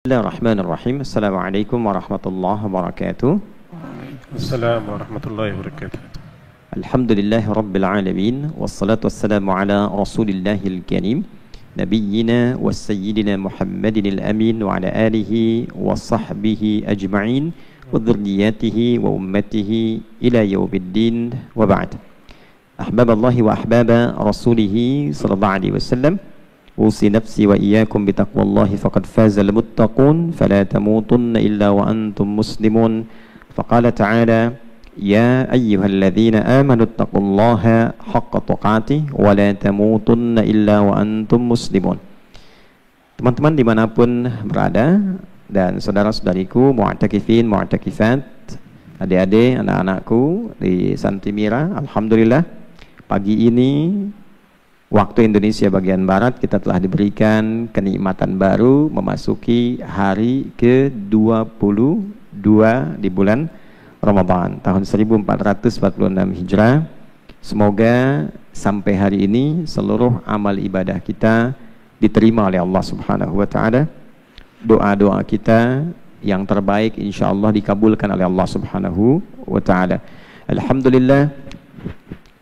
Bismillahirrahmanirrahim. Assalamualaikum warahmatullahi wabarakatuh. Assalamualaikum warahmatullahi wabarakatuh. Alhamdulillahi rabbil alamin. Wassalatu wassalamu ala rasulillahil karim nabiyyina wa sayyidina Muhammadinil amin wa ala alihi wa sahbihi ajma'in wa dhurriyyatihi wa ummatihi ila yaumiddin wa ba'd. Ahbaballahi wa ahbaba rasulihi sallallahu alaihi wasallam. أوصي نفسي وإياكم بتقوى الله فقد فاز المتقون فلا تموتن إلا وأنتم مسلمون فقال تعالى يا أيها الذين آمنوا اتقوا الله حق تقاته ولا تموتن إلا وأنتم مسلمون. Teman-teman dimanapun berada dan saudara-saudariku mu'takifin, mu'takifat, adik-adik, anak-anakku di Santimira, alhamdulillah pagi ini waktu Indonesia bagian Barat kita telah diberikan kenikmatan baru memasuki hari ke-22 di bulan Ramadan tahun 1446 Hijrah. Semoga sampai hari ini seluruh amal ibadah kita diterima oleh Allah Subhanahu wa taala. Doa-doa kita yang terbaik insyaallah dikabulkan oleh Allah Subhanahu wa taala. Alhamdulillah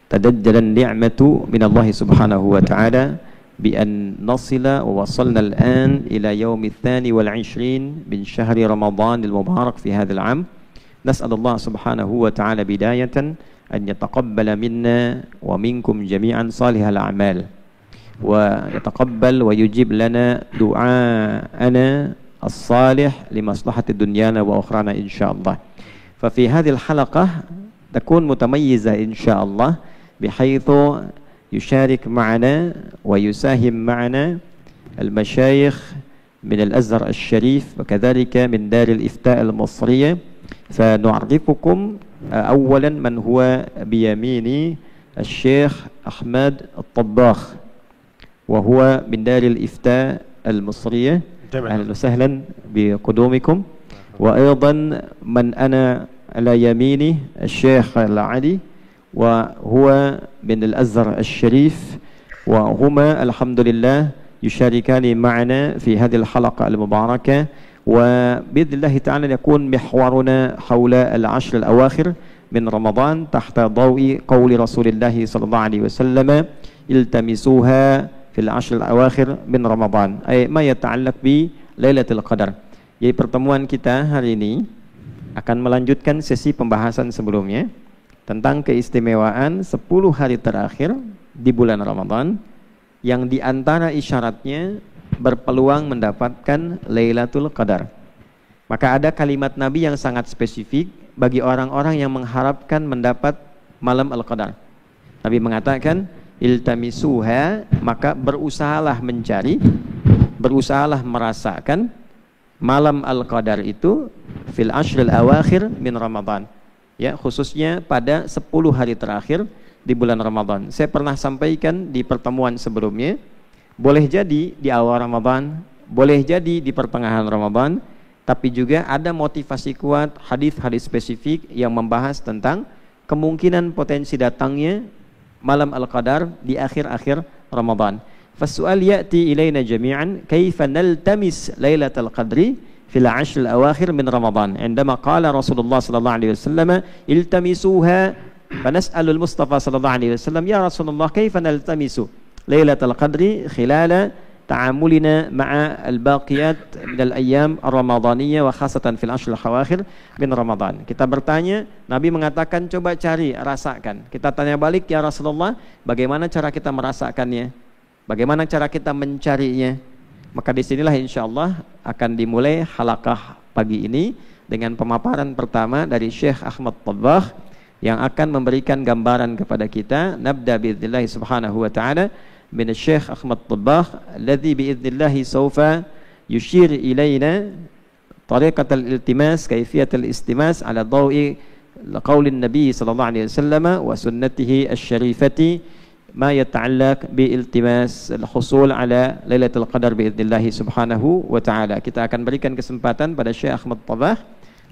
تدجل النعمة من الله سبحانه وتعالى بأن نصل ووصلنا الآن إلى يوم 22 من شهر رمضان المبارك في هذا العام. نسأل الله سبحانه وتعالى بداية أن يتقبل منا ومنكم جميعا صالح الأعمال ويتقبل ويجيب لنا دعاءنا الصالح لمصلحة دنيانا وأخرانا إن شاء الله. ففي هذه الحلقة تكون متميزة إن شاء الله بحيث يشارك معنا ويساهم معنا المشايخ من الأزهر الشريف وكذلك من دار الإفتاء المصرية. فنعرفكم أولا من هو بيميني الشيخ أحمد الطباخ وهو من دار الإفتاء المصرية. أهلا وسهلا بقدومكم. وأيضا من أنا على يميني الشيخ العلي وهو من الأزهر الشريف وهما الحمد لله يشاركان معنا في هذه الحلقة المباركة وبإذن الله تعالى يكون محورنا حول العشر الأواخر من رمضان تحت ضوء قول رسول الله صلى الله عليه وسلم التمسوها في العشر الأواخر من رمضان أي ما يتعلق بليلة القدر. Jadi pertemuan kita hari ini akan melanjutkan sesi pembahasan sebelumnya tentang keistimewaan 10 hari terakhir di bulan Ramadan yang diantara isyaratnya berpeluang mendapatkan Lailatul Qadar. Maka ada kalimat Nabi yang sangat spesifik bagi orang-orang yang mengharapkan mendapat malam Al-Qadar. Nabi mengatakan iltamisuha, maka berusahalah mencari, berusahalah merasakan malam Al-Qadar itu fil ashril awakhir min Ramadan. Ya, khususnya pada 10 hari terakhir di bulan Ramadan. Saya pernah sampaikan di pertemuan sebelumnya, boleh jadi di awal Ramadan, boleh jadi di pertengahan Ramadan, tapi juga ada motivasi kuat, hadis-hadis spesifik yang membahas tentang kemungkinan potensi datangnya malam Al-Qadar di akhir-akhir Ramadan. Fasu'al ya'ti ilaina jami'an kaifa naltamis lailatul qadri في العشر الأواخر من رمضان عندما قال رسول الله صلى الله عليه وسلم التمسوها فنسأل المصطفى صلى الله عليه وسلم يا رسول الله كيف نلتمس ليلة القدر خلال تعاملنا مع الباقيات من الأيام الرمضانية وخاصة في العشر الأواخر من رمضان. Kita bertanya, Nabi mengatakan coba cari, rasakan. Kita tanya balik, ya Rasulullah, bagaimana cara kita merasakannya? Bagaimana cara kita mencarinya? Maka disinilah insyaallah akan dimulai halaqah pagi ini dengan pemaparan pertama dari Syekh Ahmad Tabbakh yang akan memberikan gambaran kepada kita. Nabda biidznillah subhanahu wa ta'ala min Syekh Ahmad Tabbakh alladhi biidznillah sawfa yushir ilayna tariqat al-iltimas, kayfiyat al-istimas ala dawi qaulin Nabi sallallahu alaihi wasallam wa sunnatihi asy-syarifati ما يتعلق بالتماس الحصول على ليلة القدر بإذن الله سبحانه وتعالى. Kita akan berikan kesempatan pada Syekh Ahmad Tabbakh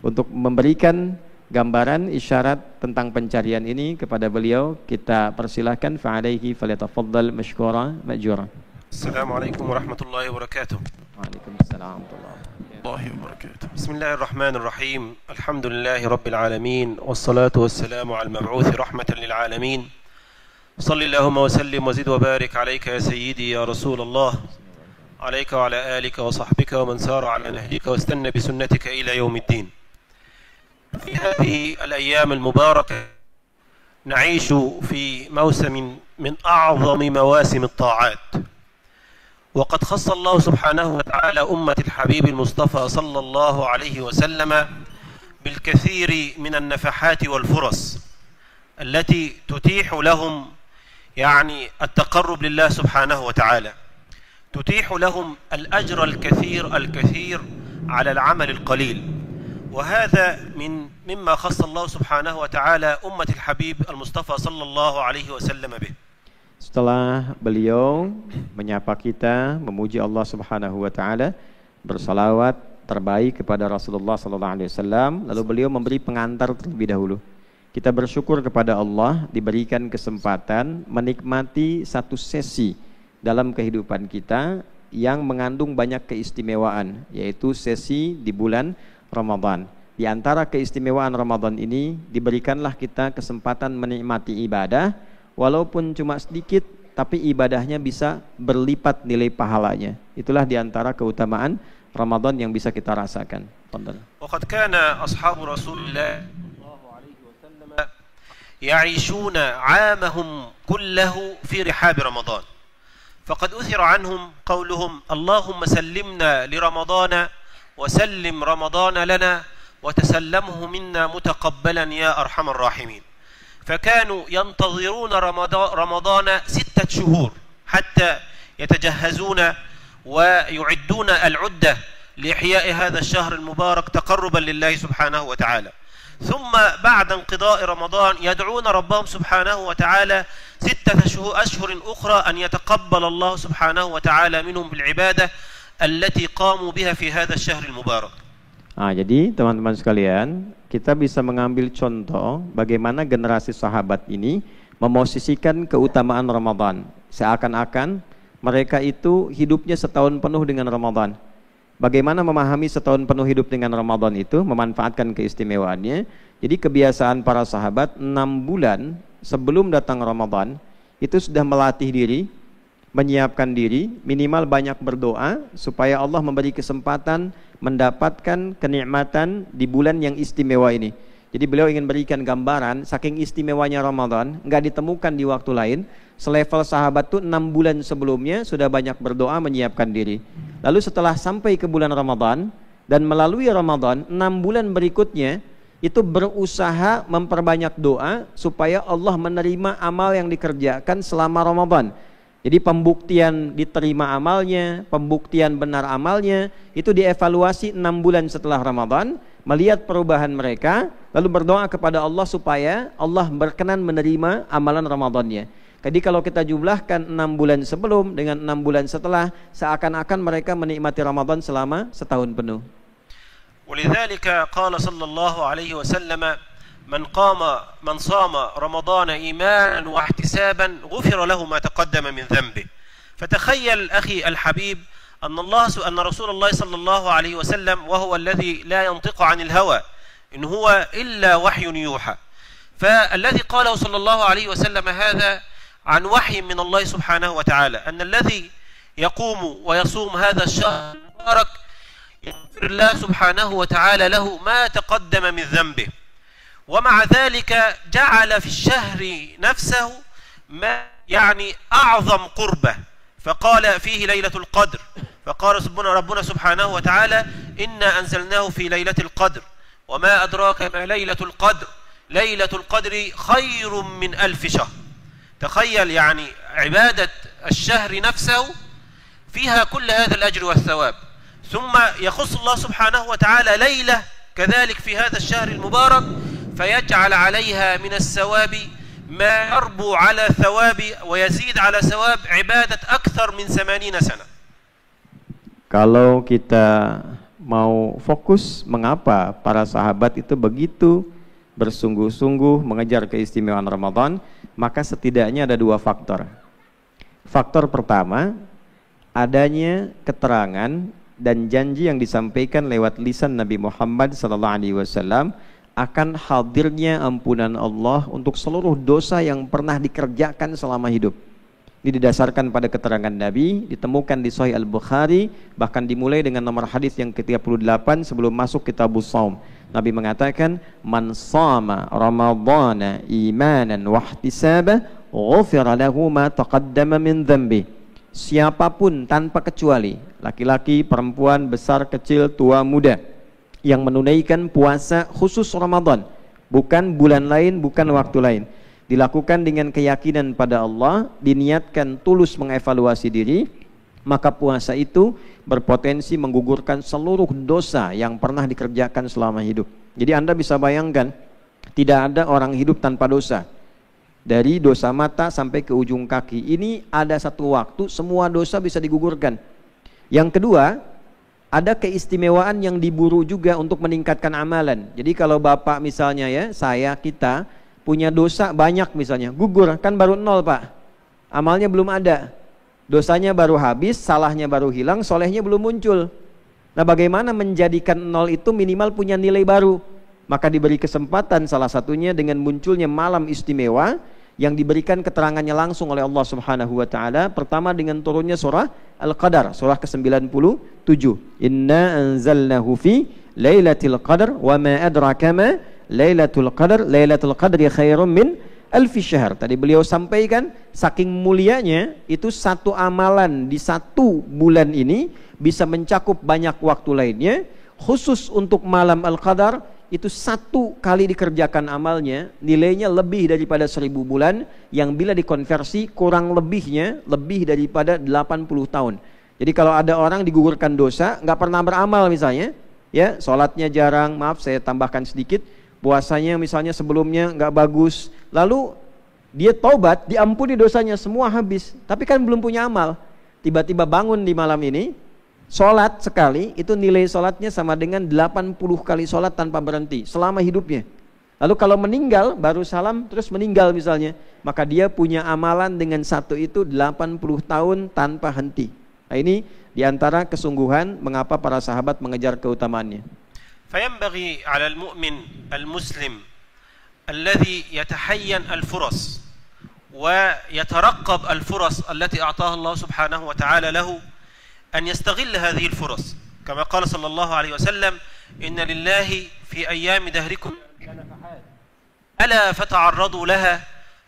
untuk memberikan gambaran isyarat tentang pencarian ini kepada beliau. Kita persilahkan, fa'alaihi falyatafaddal mashkura ma'jura. Assalamualaikum warahmatullahi wabarakatuh. Waalaikumsalam warahmatullahi wabarakatuh. الله وبركاته. بسم الله الرحمن الرحيم. الحمد لله رب العالمين، والصلاة والسلام على المبعوث رحمة للعالمين. صل اللهم وسلم وزد وبارك عليك يا سيدي يا رسول الله، عليك وعلى آلك وصحبك ومن سار على نهجك واستنى بسنتك إلى يوم الدين. في هذه الأيام المباركة نعيش في موسم من أعظم مواسم الطاعات، وقد خص الله سبحانه وتعالى أمة الحبيب المصطفى صلى الله عليه وسلم بالكثير من النفحات والفرص التي تتيح لهم يعني التقرب لله سبحانه وتعالى، تتيح لهم الأجر الكثير على العمل القليل، وهذا مما خص الله سبحانه وتعالى أمة الحبيب المصطفى صلى الله عليه وسلم به. Setelah beliau menyapa kita, memuji Allah Subhanahu wa taala, bersalawat terbaik kepada Rasulullah sallallahu alaihi wasallam, lalu beliau memberi pengantar terlebih dahulu. Kita bersyukur kepada Allah diberikan kesempatan menikmati satu sesi dalam kehidupan kita yang mengandung banyak keistimewaan, yaitu sesi di bulan Ramadan. Di antara keistimewaan Ramadan ini, diberikanlah kita kesempatan menikmati ibadah, walaupun cuma sedikit, tapi ibadahnya bisa berlipat nilai pahalanya. Itulah di antara keutamaan Ramadan yang bisa kita rasakan. وقد كان أصحاب رسول الله صلى الله عليه وسلم يعيشون عامهم كله في رحاب رمضان، فقد أثر عنهم قولهم: اللهم سلمنا لرمضان وسلم رمضان لنا وتسلمه منا متقبلا يا أرحم الراحمين. فكانوا ينتظرون رمضان 6 شهور حتى يتجهزون ويعدون العدة لإحياء هذا الشهر المبارك تقربا لله سبحانه وتعالى. ثم بعد انقضاء رمضان يدعون ربهم سبحانه وتعالى 6 أشهر أخرى أن يتقبل الله سبحانه وتعالى منهم بالعبادة التي قاموا بها في هذا الشهر المبارك. Jadi teman-teman sekalian, kita bisa mengambil contoh bagaimana generasi sahabat ini memosisikan keutamaan Ramadan. Seakan-akan mereka itu hidupnya setahun penuh dengan Ramadan. Bagaimana memahami setahun penuh hidup dengan Ramadan itu, memanfaatkan keistimewaannya. Jadi kebiasaan para sahabat 6 bulan sebelum datang Ramadan itu sudah melatih diri, menyiapkan diri, minimal banyak berdoa supaya Allah memberi kesempatan mendapatkan kenikmatan di bulan yang istimewa ini. Jadi beliau ingin berikan gambaran saking istimewanya Ramadan, nggak ditemukan di waktu lain. Selevel sahabat tuh 6 bulan sebelumnya sudah banyak berdoa, menyiapkan diri. Lalu setelah sampai ke bulan Ramadan dan melalui Ramadan 6 bulan berikutnya itu berusaha memperbanyak doa supaya Allah menerima amal yang dikerjakan selama Ramadan. Jadi pembuktian diterima amalnya, pembuktian benar amalnya, itu dievaluasi 6 bulan setelah Ramadan, melihat perubahan mereka, lalu berdoa kepada Allah supaya Allah berkenan menerima amalan Ramadannya. Jadi kalau kita jumlahkan 6 bulan sebelum dengan 6 bulan setelah, seakan-akan mereka menikmati Ramadan selama setahun penuh. ولذلك قال صلى الله عليه وسلم: من صام رمضان إيمانا واحتسابا غفر له ما تقدم من ذنبه. فتخيل أخي الحبيب أن رسول الله صلى الله عليه وسلم وهو الذي لا ينطق عن الهوى إن هو إلا وحي يوحى، فالذي قاله صلى الله عليه وسلم هذا عن وحي من الله سبحانه وتعالى، أن الذي يقوم ويصوم هذا الشهر المبارك يغفر الله سبحانه وتعالى له ما تقدم من ذنبه. ومع ذلك جعل في الشهر نفسه ما يعني أعظم قربة، فقال فيه ليلة القدر، فقال ربنا سبحانه وتعالى: إنا أنزلناه في ليلة القدر وما أدراك ما ليلة القدر، ليلة القدر خير من 1000 شهر. تخيل يعني عبادة الشهر نفسه فيها كل هذا الأجر والثواب، ثم يخص الله سبحانه وتعالى ليلة كذلك في هذا الشهر المبارك فيجعل عليها من الثواب ما يربو على ثواب ويزيد على ثواب عبادة أكثر من 80 سنة. Kalau kita mau fokus mengapa para sahabat itu begitu bersungguh-sungguh mengejar keistimewaan Ramadan, maka setidaknya ada 2 faktor. Faktor pertama, adanya keterangan dan janji yang disampaikan lewat lisan Nabi Muhammad SAW akan hadirnya ampunan Allah untuk seluruh dosa yang pernah dikerjakan selama hidup. Ini didasarkan pada keterangan Nabi, ditemukan di Sahih Al-Bukhari, bahkan dimulai dengan nomor hadis yang ke-38 sebelum masuk Kitabus Shaum. Nabi mengatakan, "Man shama Ramadhana imanan wa ihtisaba, ghufira lahu ma taqaddama min dhanbi." Siapapun tanpa kecuali, laki-laki, perempuan, besar, kecil, tua, muda, yang menunaikan puasa khusus Ramadan, bukan bulan lain, bukan waktu lain, dilakukan dengan keyakinan pada Allah, diniatkan tulus mengevaluasi diri, maka puasa itu berpotensi menggugurkan seluruh dosa yang pernah dikerjakan selama hidup. Jadi Anda bisa bayangkan, tidak ada orang hidup tanpa dosa. Dari dosa mata sampai ke ujung kaki. Ini ada satu waktu semua dosa bisa digugurkan. Yang kedua, ada keistimewaan yang diburu juga untuk meningkatkan amalan. Jadi kalau Bapak misalnya ya, kita punya dosa banyak misalnya, gugur, kan baru 0 Pak. Amalnya belum ada. Dosanya baru habis, salahnya baru hilang, solehnya belum muncul. Nah, bagaimana menjadikan 0 itu minimal punya nilai baru? Maka diberi kesempatan salah satunya dengan munculnya malam istimewa yang diberikan keterangannya langsung oleh Allah Subhanahu wa taala. Pertama dengan turunnya surah Al-Qadar, surah ke-97. Inna anzalnahu fi lailatul qadar wa ma adraka ma lailatul qadar. Lailatul qadri khairum min alfi syahr. Tadi beliau sampaikan saking mulianya itu satu amalan di satu bulan ini bisa mencakup banyak waktu lainnya. Khusus untuk malam Al-Qadar itu satu kali dikerjakan amalnya nilainya lebih daripada 1000 bulan, yang bila dikonversi kurang lebihnya lebih daripada 80 tahun. Jadi kalau ada orang digugurkan dosa, nggak pernah beramal misalnya, ya sholatnya jarang, maaf saya tambahkan sedikit, puasanya misalnya sebelumnya nggak bagus, lalu dia taubat, diampuni dosanya semua habis, tapi kan belum punya amal. Tiba-tiba bangun di malam ini, sholat sekali, itu nilai sholatnya sama dengan 80 kali sholat tanpa berhenti selama hidupnya. Lalu kalau meninggal, baru salam terus meninggal misalnya, maka dia punya amalan dengan satu itu 80 tahun tanpa henti. Nah, ini diantara kesungguhan mengapa para sahabat mengejar keutamaannya. فينبغي على المؤمن المسلم الذي يتحين الفرص ويترقب الفرص التي أعطاها الله سبحانه وتعالى له أن يستغل هذه الفرص، كما قال صلى الله عليه وسلم: إن لله في أيام دهركم ألا فتعرضوا لها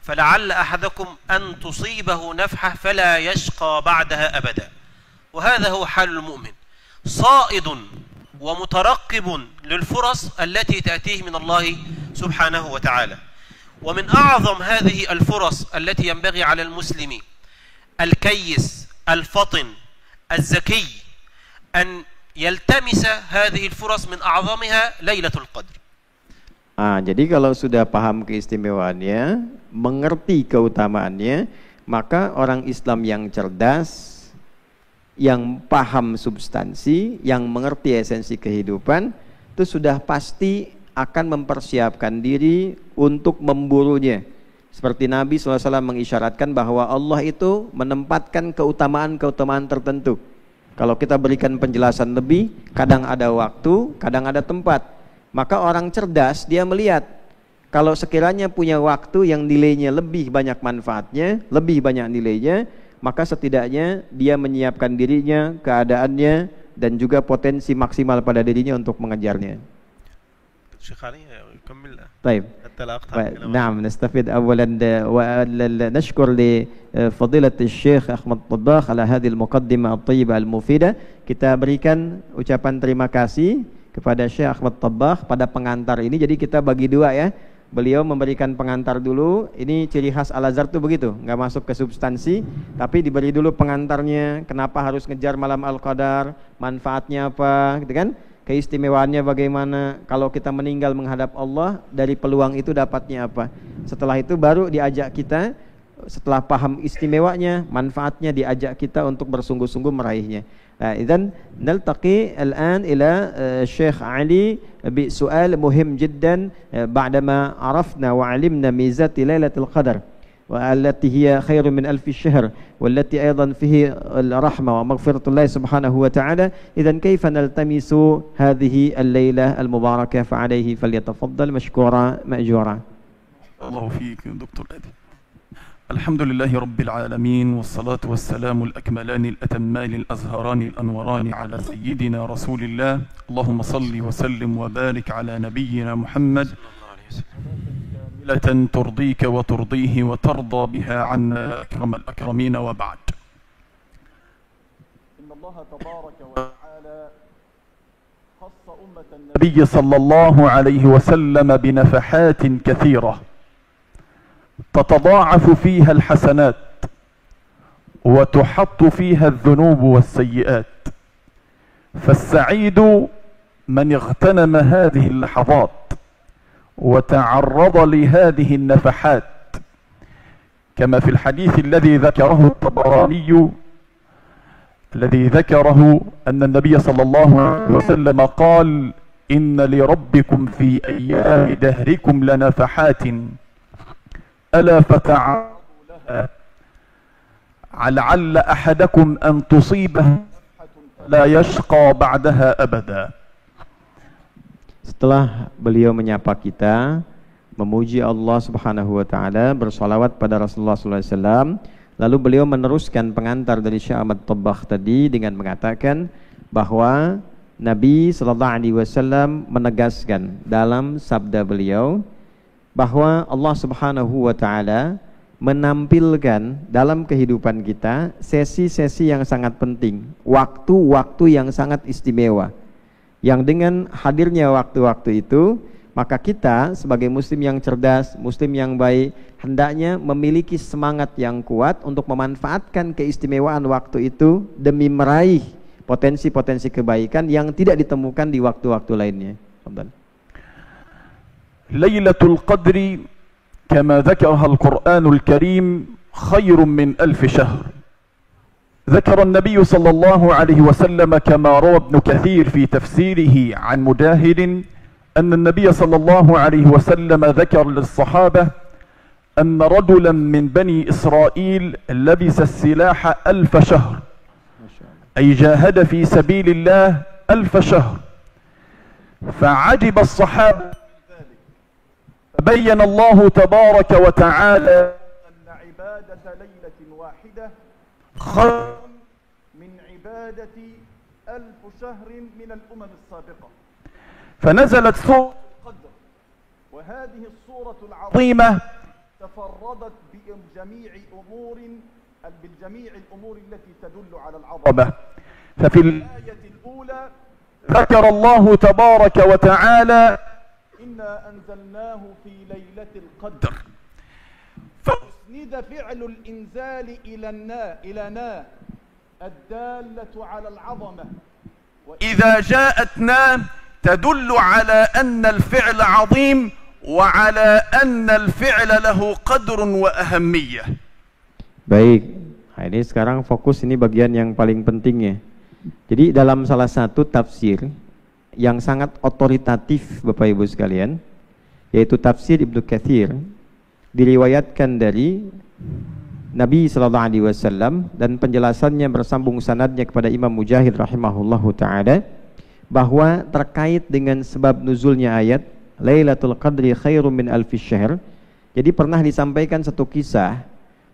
فلعل أحدكم أن تصيبه نفحة فلا يشقى بعدها أبدا. وهذا هو حال المؤمن، صائد ومترقب للفرص التي تأتيه من الله سبحانه وتعالى. ومن أعظم هذه الفرص التي ينبغي على المسلم الكيس الفطن الزكي أن يلتمس هذه الفرص، من أعظمها ليلة القدر. Jadi kalau sudah paham keistimewaannya, mengerti keutamaannya, maka orang Islam yang cerdas, yang paham substansi, yang mengerti esensi kehidupan, itu sudah pasti akan mempersiapkan diri untuk memburunya. Seperti Nabi SAW mengisyaratkan bahwa Allah itu menempatkan keutamaan-keutamaan tertentu. Kalau kita berikan penjelasan lebih, kadang ada waktu, kadang ada tempat. Maka orang cerdas dia melihat, kalau sekiranya punya waktu yang nilainya lebih banyak manfaatnya, lebih banyak nilainya, maka setidaknya dia menyiapkan dirinya, keadaannya, dan juga potensi maksimal pada dirinya untuk mengejarnya. طيب نعم نستفيد أولا ونشكر لفضيلة الشيخ أحمد طباخ على هذه المقدمة الطيبة المفيدة. Kita berikan ucapan terima kasih kepada Syekh Ahmad Tabbakh pada pengantar ini. Jadi kita bagi dua ya, beliau memberikan pengantar dulu. Ini ciri khas Al-Azhar tuh begitu, nggak masuk ke substansi, tapi diberi dulu pengantarnya, kenapa harus ngejar malam Al-Qadar, manfaatnya apa gitu kan, keistimewaannya bagaimana, kalau kita meninggal menghadap Allah, dari peluang itu dapatnya apa. Setelah itu baru diajak kita, setelah paham istimewanya, manfaatnya, diajak kita untuk bersungguh-sungguh meraihnya. إذن نلتقي الآن إلى الشيخ علي بسؤال مهم جدا بعدما عرفنا وعلمنا ميزات ليلة القدر. والتي هي خير من ألف الشهر والتي أيضا فيه الرحمة ومغفرة الله سبحانه وتعالى. إذن كيف نلتمس هذه الليلة المباركة؟ فعليه فليتفضل مشكورا مأجورا. الله فيك دكتور أدي. الحمد لله رب العالمين، والصلاة والسلام الأكملان الأتمان الأزهران الأنوران على سيدنا رسول الله. اللهم صل وسلم وبارك على نبينا محمد كاملة ترضيك وترضيه وترضى بها عنا أكرم الأكرمين، وبعد. إن الله تبارك وتعالى خص أمة النبي صلى الله عليه وسلم بنفحات كثيرة تتضاعف فيها الحسنات وتحط فيها الذنوب والسيئات، فالسعيد من اغتنم هذه اللحظات وتعرض لهذه النفحات، كما في الحديث الذي ذكره الطبراني الذي ذكره أن النبي صلى الله عليه وسلم قال: إن لربكم في أيام دهركم لنفحات ألا فتعرضوا لها لعل أحدكم أن تصيبه لا يشقى بعدها أبدا. Setelah beliau menyapa kita, memuji Allah Subhanahu wa taala, bersolawat pada Rasulullah sallallahu alaihi wasallam, lalu beliau meneruskan pengantar dari Syekh Ahmad Tabbakh tadi dengan mengatakan bahwa Nabi sallallahu alaihi wasallam menegaskan dalam sabda beliau bahwa Allah Subhanahu wa taala menampilkan dalam kehidupan kita sesi-sesi yang sangat penting, waktu-waktu yang sangat istimewa, yang dengan hadirnya waktu-waktu itu, maka kita sebagai muslim yang cerdas, muslim yang baik, hendaknya memiliki semangat yang kuat untuk memanfaatkan keistimewaan waktu itu demi meraih potensi-potensi kebaikan yang tidak ditemukan di waktu-waktu lainnya. Lailatul Qadri kama dzakaraha Al-Qur'anul Karim khairun min alf syahr. ذكر النبي صلى الله عليه وسلم كما روى ابن كثير في تفسيره عن مجاهد أن النبي صلى الله عليه وسلم ذكر للصحابة أن رجلا من بني إسرائيل لبس السلاح 1000 شهر، أي جاهد في سبيل الله 1000 شهر، فعجب الصحابة فبين الله تبارك وتعالى أن عبادة ليلة واحدة خير من عبادة 1000 شهر من الأمم السابقة، فنزلت سورة القدر، وهذه السورة العظيمة تفردت بالجميع الأمور التي تدل على العظمة. ففي الآية الأولى ذكر الله تبارك وتعالى: إنا أنزلناه في ليلة القدر، فأسند فعل الإنزال إلى نا الدالة على العظمة، وإذا جاءت نا تدل على أن الفعل عظيم وعلى أن الفعل له قدر وأهمية. Baik, nah ini sekarang fokus, ini bagian yang paling pentingnya. Jadi dalam salah satu tafsir yang sangat otoritatif Bapak Ibu sekalian, yaitu tafsir Ibnu Katsir, diriwayatkan dari Nabi sallallahu alaihi wasallam dan penjelasannya bersambung sanadnya kepada Imam Mujahid rahimahullahu taala, bahwa terkait dengan sebab nuzulnya ayat Lailatul Qadri khairum min alfi syahr. Jadi pernah disampaikan satu kisah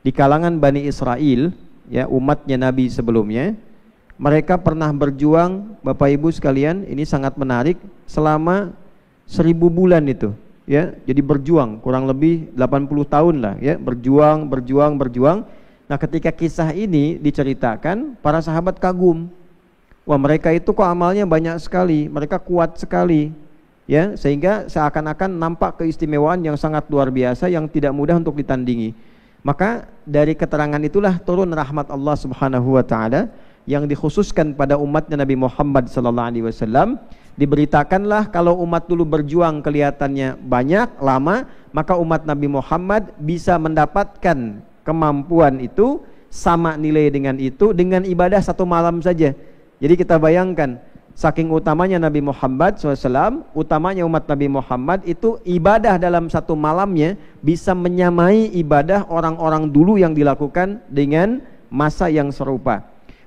di kalangan Bani Israel, ya, umatnya Nabi sebelumnya. Mereka pernah berjuang, Bapak Ibu sekalian, ini sangat menarik, selama 1000 bulan itu, ya. Jadi berjuang kurang lebih 80 tahun lah, ya, berjuang. Nah, ketika kisah ini diceritakan, para sahabat kagum. Wah, mereka itu kok amalnya banyak sekali, mereka kuat sekali, ya, sehingga seakan-akan nampak keistimewaan yang sangat luar biasa yang tidak mudah untuk ditandingi. Maka dari keterangan itulah turun rahmat Allah Subhanahu wa taala yang dikhususkan pada umatnya Nabi Muhammad sallallahu alaihi wasallam. Diberitakanlah kalau umat dulu berjuang kelihatannya banyak, lama, maka umat Nabi Muhammad bisa mendapatkan kemampuan itu sama nilai dengan itu dengan ibadah 1 malam saja. Jadi kita bayangkan, saking utamanya Nabi Muhammad SAW, utamanya umat Nabi Muhammad itu ibadah dalam satu malamnya bisa menyamai ibadah orang-orang dulu yang dilakukan dengan masa yang serupa.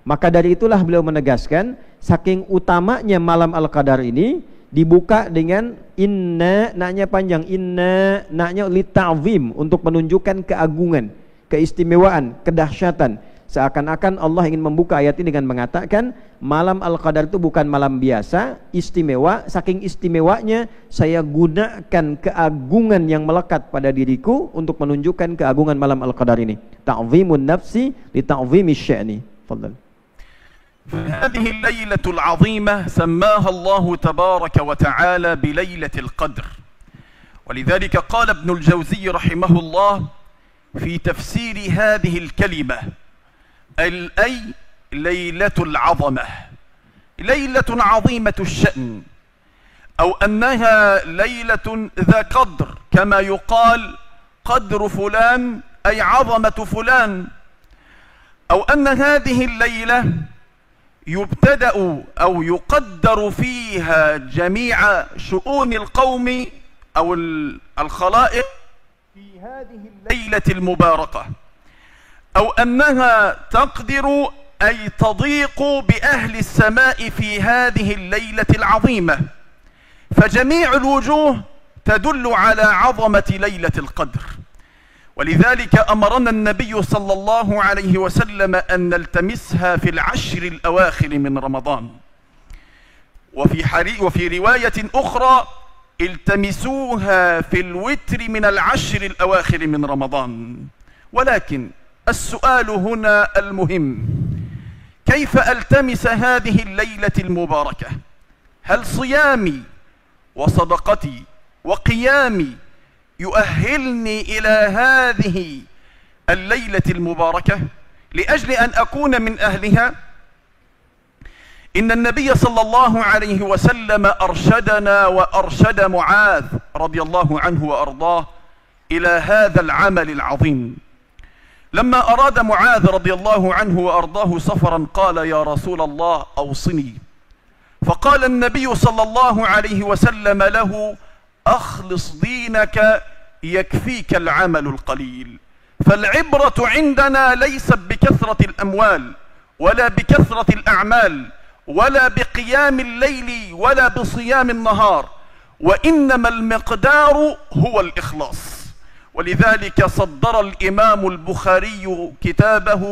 Maka dari itulah beliau menegaskan, saking utamanya malam Al-Qadar ini dibuka dengan inna, naknya panjang, inna, naknya lita'zim, untuk menunjukkan keagungan, keistimewaan, kedahsyatan. Seakan-akan Allah ingin membuka ayat ini dengan mengatakan malam Al-Qadar itu bukan malam biasa, istimewa. Saking istimewanya saya gunakan keagungan yang melekat pada diriku untuk menunjukkan keagungan malam Al-Qadar ini. Ta'zimun nafsi li ta'zimi sya'ni. Fadhal. هذه الليلة العظيمة سماها الله تبارك وتعالى بليلة القدر، ولذلك قال ابن الجوزي رحمه الله في تفسير هذه الكلمة أي ليلة العظمة، ليلة عظيمة الشأن، أو أنها ليلة ذا قدر، كما يقال قدر فلان أي عظمة فلان، أو أن هذه الليلة يبتدأ أو يقدر فيها جميع شؤون القوم أو الخلائق في هذه الليلة المباركة، أو أنها تقدر أي تضيق بأهل السماء في هذه الليلة العظيمة، فجميع الوجوه تدل على عظمة ليلة القدر. ولذلك أمرنا النبي صلى الله عليه وسلم أن نلتمسها في العشر الأواخر من رمضان، وفي رواية أخرى التمسوها في الوتر من العشر الأواخر من رمضان. ولكن السؤال هنا المهم، كيف ألتمس هذه الليلة المباركة؟ هل صيامي وصدقتي وقيامي يؤهلني إلى هذه الليلة المباركة لأجل أن أكون من أهلها؟ إن النبي صلى الله عليه وسلم أرشدنا وأرشد معاذ رضي الله عنه وأرضاه إلى هذا العمل العظيم. لما أراد معاذ رضي الله عنه وأرضاه سفرا قال يا رسول الله أوصني، فقال النبي صلى الله عليه وسلم له أخلص دينك يكفيك العمل القليل. فالعبرة عندنا ليست بكثرة الأموال ولا بكثرة الأعمال ولا بقيام الليل ولا بصيام النهار، وإنما المقدار هو الإخلاص. ولذلك صدر الإمام البخاري كتابه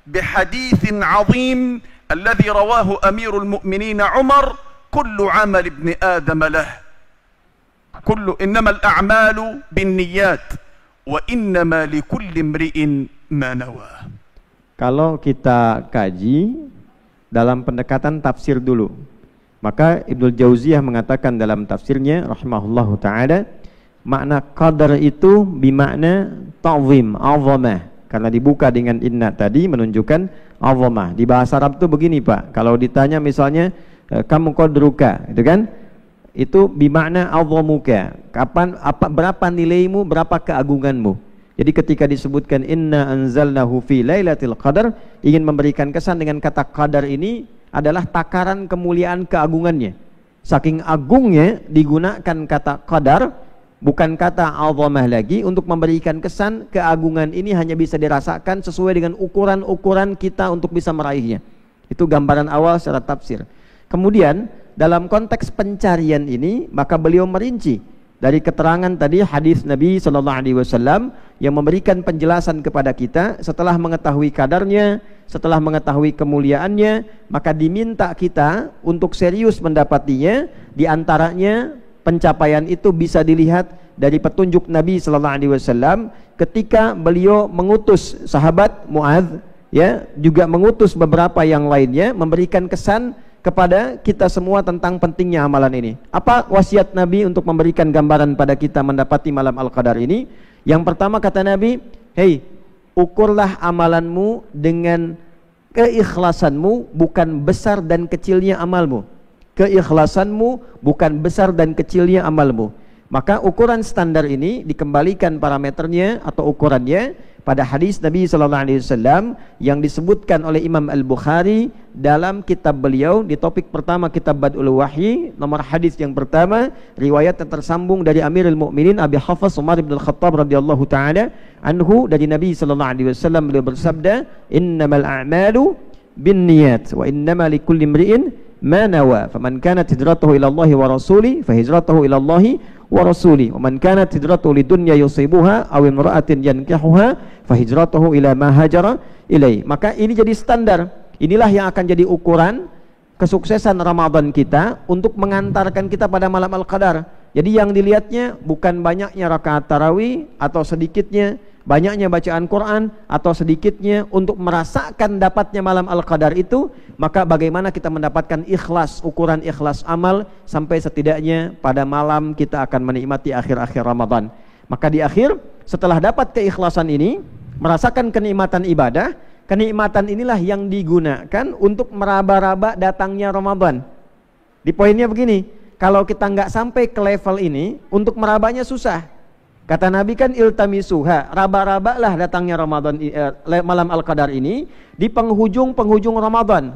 بحديث عظيم الذي رواه أمير المؤمنين عمر: كل عمل ابن آدم له، إنما الأعمال بالنيات وإنما لكل امرئ ما نوى. Kalau kita kaji dalam pendekatan tafsir dulu, maka Ibnu Jauziyah mengatakan dalam tafsirnya rahimahullahu taala, makna qadar itu bimakna ta'zim, azamah, karena dibuka dengan inna tadi menunjukkan azamah. Di bahasa Arab tuh begini Pak, kalau ditanya misalnya kamu qadruka, itu kan, itu bimakna azamuka, berapa nilaimu, berapa keagunganmu. Jadi ketika disebutkan inna anzalnahu fi lailatul qadar, ingin memberikan kesan dengan kata qadar ini adalah takaran kemuliaan keagungannya. Saking agungnya digunakan kata qadar, bukan kata azamah lagi, untuk memberikan kesan keagungan ini hanya bisa dirasakan sesuai dengan ukuran-ukuran kita untuk bisa meraihnya. Itu gambaran awal secara tafsir. Kemudian dalam konteks pencarian ini, maka beliau merinci dari keterangan tadi hadis Nabi SAW yang memberikan penjelasan kepada kita. Setelah mengetahui kadarnya, setelah mengetahui kemuliaannya, maka diminta kita untuk serius mendapatinya. Di antaranya pencapaian itu bisa dilihat dari petunjuk Nabi SAW ketika beliau mengutus sahabat Muadz, ya, juga mengutus beberapa yang lainnya, memberikan kesan kepada kita semua tentang pentingnya amalan ini. Apa wasiat Nabi untuk memberikan gambaran pada kita mendapati malam Al-Qadar ini? Yang pertama kata Nabi, hei, ukurlah amalanmu dengan keikhlasanmu, bukan besar dan kecilnya amalmu. Keikhlasanmu, bukan besar dan kecilnya amalmu. Maka ukuran standar ini dikembalikan parameternya atau ukurannya pada hadis Nabi SAW yang disebutkan oleh Imam Al-Bukhari dalam kitab beliau di topik pertama kitab Bad'ul Wahyi, nomor hadis yang pertama, riwayat yang tersambung dari Amirul Mukminin Abi Hafs Umar bin Al-Khattab radhiyallahu taala anhu, dari Nabi SAW beliau bersabda, innamal a'malu binniyat wa innama likulli imri'in ma nawa, faman kanat hijratuhu ila Allah wa rasuli fa hijratuhu ila Allah wa rasuli, wa man kanat hijratuhu lidunya yusibuha aw imra'atin yankihuha fa hijratuhu ila ma hajara ilai. Maka ini jadi standar, inilah yang akan jadi ukuran kesuksesan Ramadan kita untuk mengantarkan kita pada malam Al-Qadar. Jadi yang dilihatnya bukan banyaknya rakaat tarawih atau sedikitnya, banyaknya bacaan Quran atau sedikitnya, untuk merasakan dapatnya malam Al-Qadar itu, maka bagaimana kita mendapatkan ikhlas, ukuran ikhlas amal sampai setidaknya pada malam kita akan menikmati akhir-akhir Ramadan. Maka di akhir, setelah dapat keikhlasan ini, merasakan kenikmatan ibadah, kenikmatan inilah yang digunakan untuk meraba-raba datangnya Ramadan. Di poinnya begini, kalau kita nggak sampai ke level ini, untuk merabanya susah. Kata Nabi kan iltamisuha, raba-rabalah datangnya Ramadan, malam Al-Qadar ini di penghujung Ramadan.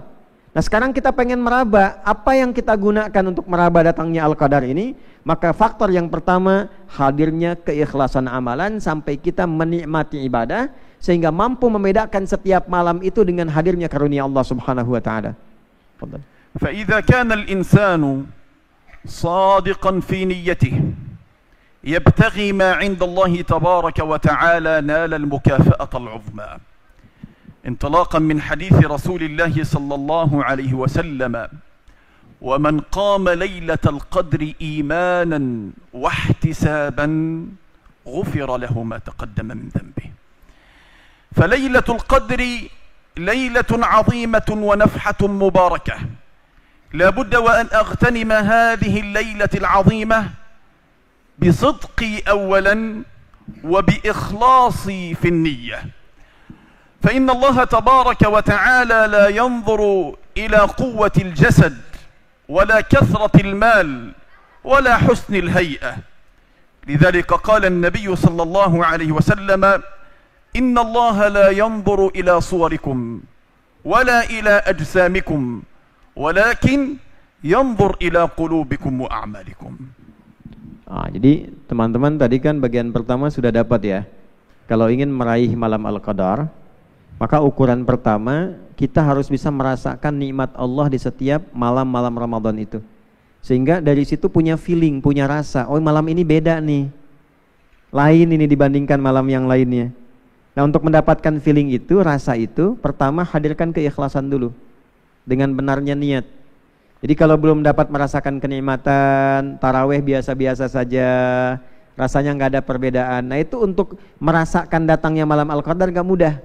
Nah sekarang kita pengen meraba, apa yang kita gunakan untuk meraba datangnya Al-Qadar ini? Maka faktor yang pertama, hadirnya keikhlasan amalan sampai kita menikmati ibadah, sehingga mampu membedakan setiap malam itu dengan hadirnya karunia Allah Subhanahu wa taala. فإذا كان الإنسان صادقا في نيته يبتغي ما عند الله تبارك وتعالى نال المكافأة العظمى، انطلاقا من حديث رسول الله صلى الله عليه وسلم: ومن قام ليلة القدر إيمانا واحتسابا غفر له ما تقدم من ذنبه. فليلة القدر ليلة عظيمة ونفحة مباركة، لا بد وأن أغتنم هذه الليلة العظيمة بصدقي أولا وبإخلاصي في النية، فإن الله تبارك وتعالى لا ينظر إلى قوة الجسد ولا كثرة المال ولا حسن الهيئة. لذلك قال النبي صلى الله عليه وسلم: إن الله لا ينظر إلى صوركم ولا إلى أجسامكم ولكن ينظر إلى قلوبكم وأعمالكم. Jadi teman-teman tadi kan bagian pertama sudah dapat ya. Kalau ingin meraih malam Al-Qadar, maka ukuran pertama kita harus bisa merasakan nikmat Allah di setiap malam-malam Ramadan itu. Sehingga dari situ punya feeling, punya rasa, oh malam ini beda nih, lain ini dibandingkan malam yang lainnya. Nah untuk mendapatkan feeling itu, rasa itu, pertama hadirkan keikhlasan dulu dengan benarnya niat. Jadi kalau belum dapat merasakan kenikmatan, taraweh biasa-biasa saja, rasanya nggak ada perbedaan. Nah itu untuk merasakan datangnya malam Al-Qadar nggak mudah.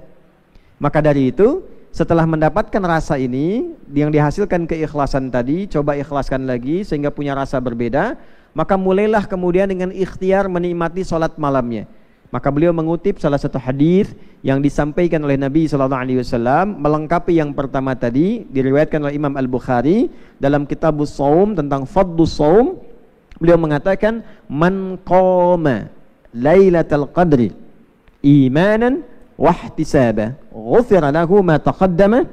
Maka dari itu, setelah mendapatkan rasa ini, yang dihasilkan keikhlasan tadi, coba ikhlaskan lagi sehingga punya rasa berbeda, maka mulailah kemudian dengan ikhtiar menikmati sholat malamnya. Maka beliau mengutip salah satu hadis yang disampaikan oleh Nabi SAW melengkapi yang pertama tadi, diriwayatkan oleh Imam Al-Bukhari dalam Kitabus Shaum tentang Fadlus Shaum. Beliau mengatakan, man qama lailatal qadri imanan wahtisaba ghufira lahu ma taqaddama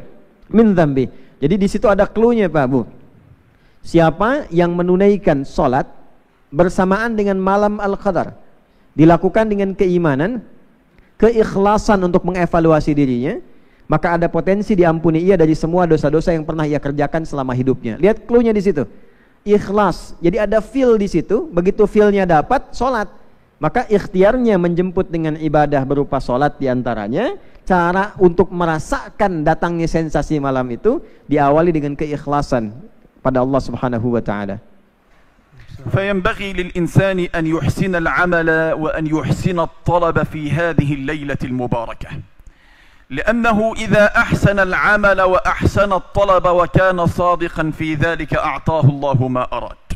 min dzambi. Jadi di situ ada clue-nya Pak Bu. Siapa yang menunaikan salat bersamaan dengan malam Al-Qadar, dilakukan dengan keimanan, keikhlasan untuk mengevaluasi dirinya, maka ada potensi diampuni ia dari semua dosa-dosa yang pernah ia kerjakan selama hidupnya. Lihat clue-nya di situ. Ikhlas. Jadi ada feel di situ. Begitu feel-nya dapat, salat. Maka ikhtiarnya menjemput dengan ibadah berupa salat diantaranya. Cara untuk merasakan datangnya sensasi malam itu diawali dengan keikhlasan pada Allah Subhanahu wa taala. فينبغي للإنسان أن يحسن العمل وأن يحسن الطلب في هذه الليلة المباركة، لأنه إذا أحسن العمل وأحسن الطلب وكان صادقا في ذلك أعطاه الله ما أراد.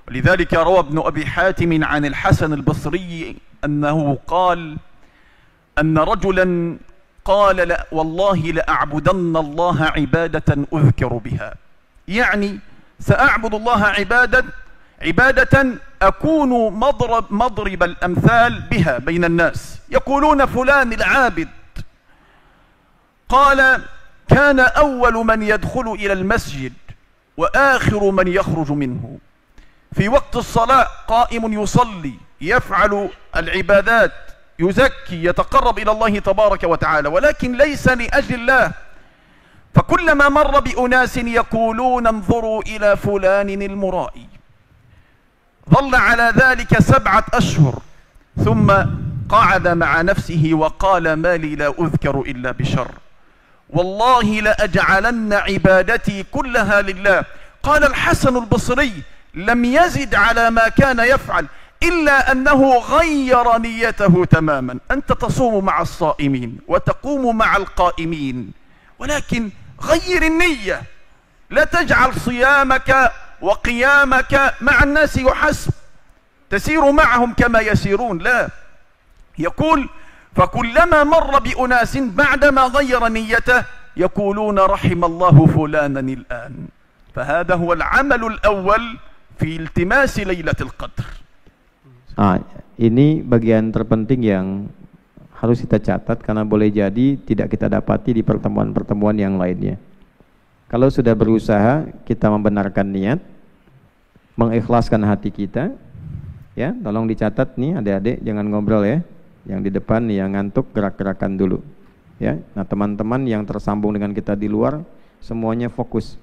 ولذلك روى ابن أبي حاتم عن الحسن البصري أنه قال أن رجلا قال: لا والله لأعبدن الله عبادة أذكر بها، يعني سأعبد الله عبادة عبادة أكون مضرب الأمثال بها بين الناس. يقولون فلان العابد، قال كان أول من يدخل إلى المسجد وآخر من يخرج منه، في وقت الصلاة قائم يصلي يفعل العبادات يزكي يتقرب إلى الله تبارك وتعالى، ولكن ليس لأجل الله. فكلما مر بأناس يقولون انظروا إلى فلان المرائي، ظل على ذلك 7 أشهر ثم قعد مع نفسه وقال ما لي لا أذكر إلا بشر، والله لأجعلن عبادتي كلها لله. قال الحسن البصري لم يزد على ما كان يفعل إلا أنه غير نيته تماما. أنت تصوم مع الصائمين وتقوم مع القائمين، ولكن غير النية، لا تجعل صيامك وقيامك مع الناس وحسب، تسير معهم كما يسيرون، لا. يقول فكلما مر بأناس بعدما غير نيته يقولون رحم الله فلانا الآن. فهذا هو العمل الأول في التماس ليلة القدر. Ini bagian terpenting yang harus kita catat karena boleh jadi tidak kita dapati di pertemuan-pertemuan yang lainnya. Kalau sudah berusaha kita membenarkan niat, mengikhlaskan hati kita, ya, tolong dicatat nih adik-adik, jangan ngobrol ya. Yang di depan yang ngantuk gerak-gerakan dulu. Ya. Nah, teman-teman yang tersambung dengan kita di luar semuanya fokus.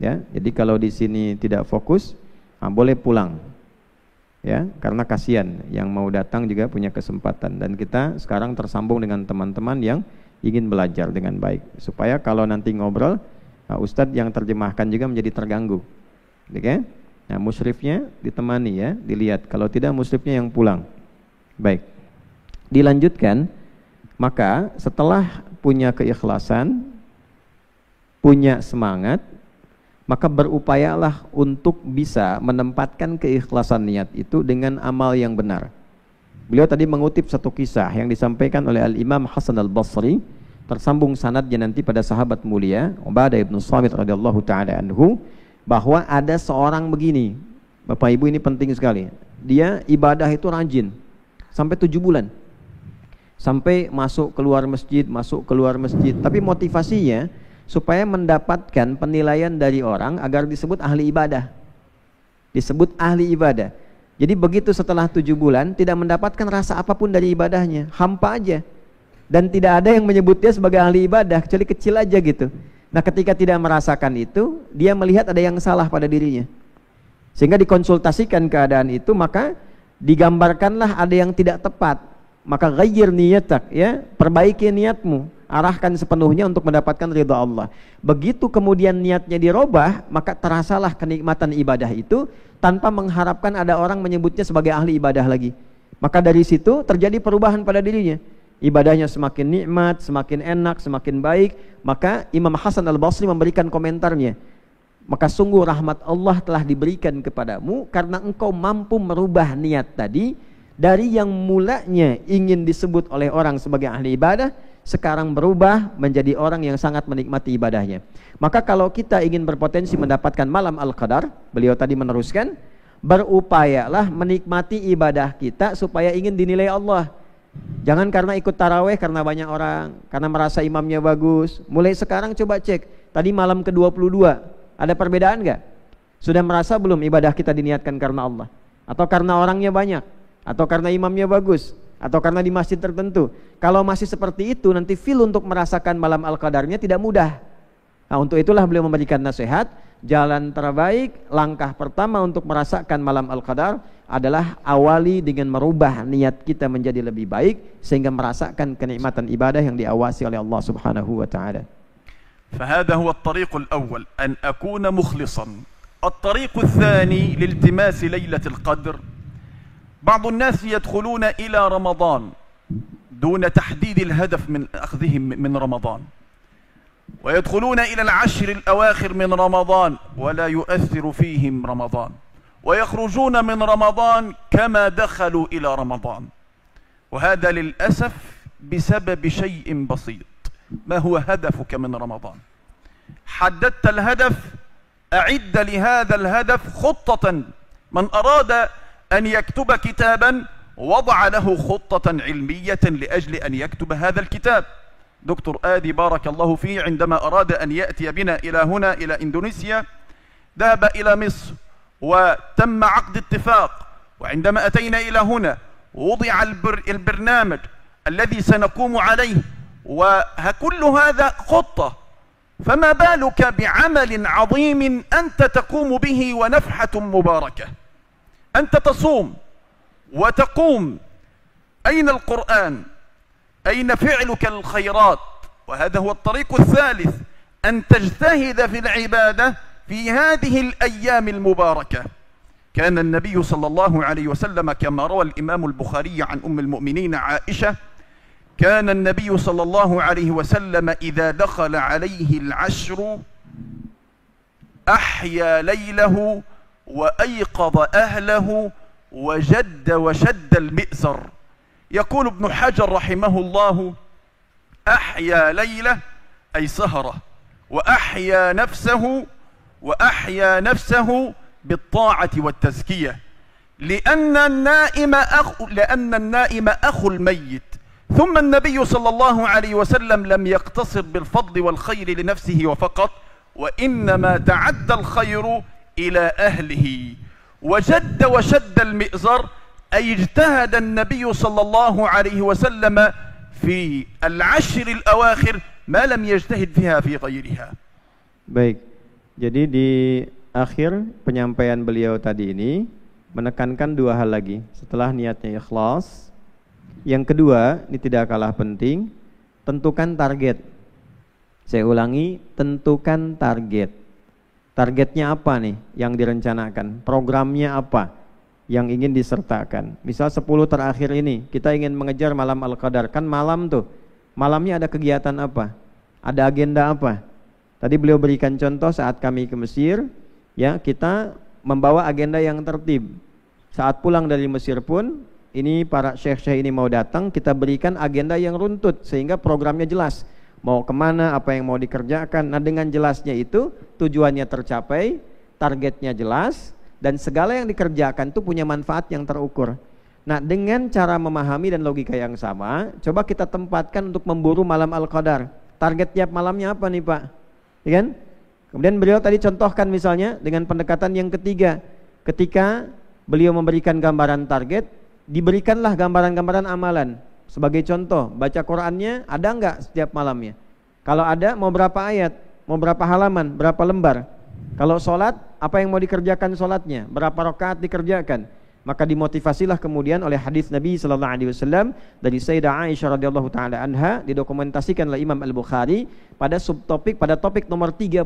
Ya. Jadi kalau di sini tidak fokus, boleh pulang. Ya, karena kasihan yang mau datang juga punya kesempatan, dan kita sekarang tersambung dengan teman-teman yang ingin belajar dengan baik supaya kalau nanti ngobrol Ustadz yang terjemahkan juga menjadi terganggu. Oke? Nah, musyrifnya ditemani ya, dilihat. Kalau tidak musyrifnya yang pulang. Baik. Dilanjutkan, maka setelah punya keikhlasan, punya semangat, maka berupayalah untuk bisa menempatkan keikhlasan niat itu dengan amal yang benar. Beliau tadi mengutip satu kisah yang disampaikan oleh Al-Imam Hasan Al-Basri, tersambung sanadnya nanti pada sahabat mulia Ubadah ibn Samit radhiyallahu ta'ala anhu, bahwa ada seorang begini, Bapak Ibu ini penting sekali, dia ibadah itu rajin sampai 7 bulan, sampai masuk keluar masjid, tapi motivasinya supaya mendapatkan penilaian dari orang agar disebut ahli ibadah. Disebut ahli ibadah. Jadi begitu setelah 7 bulan tidak mendapatkan rasa apapun dari ibadahnya, hampa aja. Dan tidak ada yang menyebut dia sebagai ahli ibadah, kecuali kecil aja gitu. Nah, ketika tidak merasakan itu, dia melihat ada yang salah pada dirinya. Sehingga dikonsultasikan keadaan itu, maka digambarkanlah ada yang tidak tepat. Maka ghayyir niyatak, ya, perbaiki niatmu, arahkan sepenuhnya untuk mendapatkan ridha Allah. Begitu kemudian niatnya dirubah, maka terasalah kenikmatan ibadah itu tanpa mengharapkan ada orang menyebutnya sebagai ahli ibadah lagi. Maka dari situ terjadi perubahan pada dirinya. Ibadahnya semakin nikmat, semakin enak, semakin baik. Maka Imam Hasan Al-Basri memberikan komentarnya, maka sungguh rahmat Allah telah diberikan kepadamu karena engkau mampu merubah niat tadi. Dari yang mulanya ingin disebut oleh orang sebagai ahli ibadah, sekarang berubah menjadi orang yang sangat menikmati ibadahnya. Maka kalau kita ingin berpotensi mendapatkan malam Al-Qadar, beliau tadi meneruskan, berupayalah menikmati ibadah kita supaya ingin dinilai Allah. Jangan karena ikut taraweh karena banyak orang, karena merasa imamnya bagus. Mulai sekarang coba cek, tadi malam ke-22 ada perbedaan enggak? Sudah merasa belum ibadah kita diniatkan karena Allah? Atau karena orangnya banyak? Atau karena imamnya bagus? Atau karena di masjid tertentu? Kalau masih seperti itu, nanti feel untuk merasakan malam Al-Qadarnya tidak mudah. Nah, untuk itulah beliau memberikan nasihat, jalan terbaik, langkah pertama untuk merasakan malam Al-Qadar adalah awali dengan merubah niat kita menjadi lebih baik sehingga merasakan kenikmatan ibadah yang diawasi oleh Allah Subhanahu wa taala. فهذا هو الطريق الأول أن أكون مخلصا. الطريق الثاني لالتماس ليلة القدر، بعض الناس يدخلون إلى رمضان دون تحديد الهدف من أخذهم من رمضان، ويدخلون إلى العشر الأواخر من رمضان ولا يؤثر فيهم رمضان، ويخرجون من رمضان كما دخلوا إلى رمضان. وهذا للأسف بسبب شيء بسيط. ما هو هدفك من رمضان؟ حددت الهدف، أعد لهذا الهدف خطة من أراد أن يكتب كتابا وضع له خطة علمية لأجل أن يكتب هذا الكتاب. دكتور آدي بارك الله فيه عندما أراد أن يأتي بنا إلى هنا إلى إندونيسيا ذهب إلى مصر وتم عقد اتفاق، وعندما أتينا إلى هنا وضع البرنامج الذي سنقوم عليه، وكل هذا خطة، فما بالك بعمل عظيم أنت تقوم به ونفحة مباركة. أنت تصوم وتقوم، أين القرآن؟ أين فعلك الخيرات؟ وهذا هو الطريق الثالث، أن تجتهد في العبادة في هذه الأيام المباركة. كان النبي صلى الله عليه وسلم كما روى الإمام البخاري عن أم المؤمنين عائشة، كان النبي صلى الله عليه وسلم إذا دخل عليه العشر أحيا ليله وأيقظ أهله وشد المئزر. يقول ابن حجر رحمه الله: أحيا ليلة أي سهرة، وأحيا نفسه بالطاعة والتزكية، لأن النائم أخو الميت. ثم النبي صلى الله عليه وسلم لم يقتصر بالفضل والخير لنفسه وفقط، وإنما تعدى الخير إلى أهله. وشد المئزر أي اجتهد النبي صلى الله عليه وسلم في العشر الأواخر ما لم يجتهد فيها في غيرها. Baik, jadi di akhir penyampaian beliau tadi ini menekankan dua hal lagi. Setelah niatnya ikhlas, yang kedua, ini tidak kalah penting, tentukan target. Saya ulangi, tentukan target. Targetnya apa nih yang direncanakan? Programnya apa yang ingin disertakan? Misal 10 terakhir ini, kita ingin mengejar malam Al-Qadar. Kan malam tuh, malamnya ada kegiatan apa? Ada agenda apa? Tadi beliau berikan contoh saat kami ke Mesir, ya, kita membawa agenda yang tertib. Saat pulang dari Mesir pun, ini para syekh-syekh ini mau datang, kita berikan agenda yang runtut sehingga programnya jelas. Mau kemana, apa yang mau dikerjakan. Nah, dengan jelasnya itu tujuannya tercapai, targetnya jelas, dan segala yang dikerjakan itu punya manfaat yang terukur. Nah, dengan cara memahami dan logika yang sama, coba kita tempatkan untuk memburu malam Al-Qadar. Target tiap malamnya apa nih Pak? Ya kan? Kemudian beliau tadi contohkan misalnya dengan pendekatan yang ketiga, ketika beliau memberikan gambaran target, diberikanlah gambaran-gambaran amalan. Sebagai contoh, baca Qur'annya ada enggak setiap malamnya? Kalau ada, mau berapa ayat? Mau berapa halaman? Berapa lembar? Kalau sholat, apa yang mau dikerjakan sholatnya? Berapa rakaat dikerjakan? Maka dimotivasilah kemudian oleh hadis Nabi SAW dari Sayyidah Aisyah radhiyallahu taala anha, didokumentasikan oleh Imam Al-Bukhari pada subtopik, pada topik nomor 32,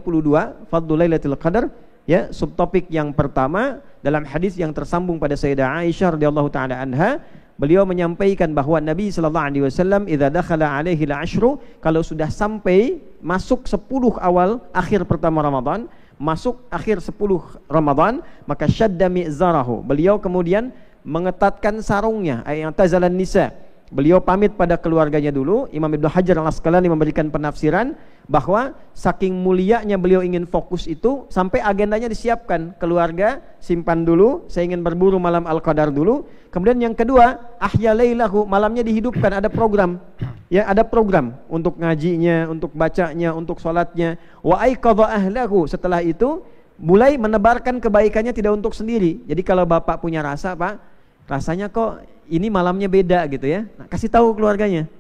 Fadlul Lailatul Qadar, ya, subtopik yang pertama dalam hadis yang tersambung pada Sayyidah Aisyah radhiyallahu taala anha. Beliau menyampaikan bahwa Nabi sallallahu alaihi wasallam idza dakhala alaihi al-ashru, kalau sudah sampai masuk 10 awal akhir pertama Ramadan, masuk akhir 10 Ramadan, maka syadda mi'zarahu. Beliau kemudian mengetatkan sarungnya, ayat tazalan nisa. Beliau pamit pada keluarganya dulu. Imam Ibnu Hajar Al-Asqalani memberikan penafsiran bahwa saking mulianya beliau ingin fokus itu sampai agendanya disiapkan. Keluarga simpan dulu, saya ingin berburu malam Al-Qadar dulu. Kemudian yang kedua, ahya lailahu, malamnya dihidupkan, ada program. Ya, ada program untuk ngajinya, untuk bacanya, untuk sholatnya. Wa aiqadha ahlahu, setelah itu mulai menebarkan kebaikannya tidak untuk sendiri. Jadi kalau bapak punya rasa, Pak, rasanya kok ini malamnya beda gitu ya, nah, kasih tahu keluarganya,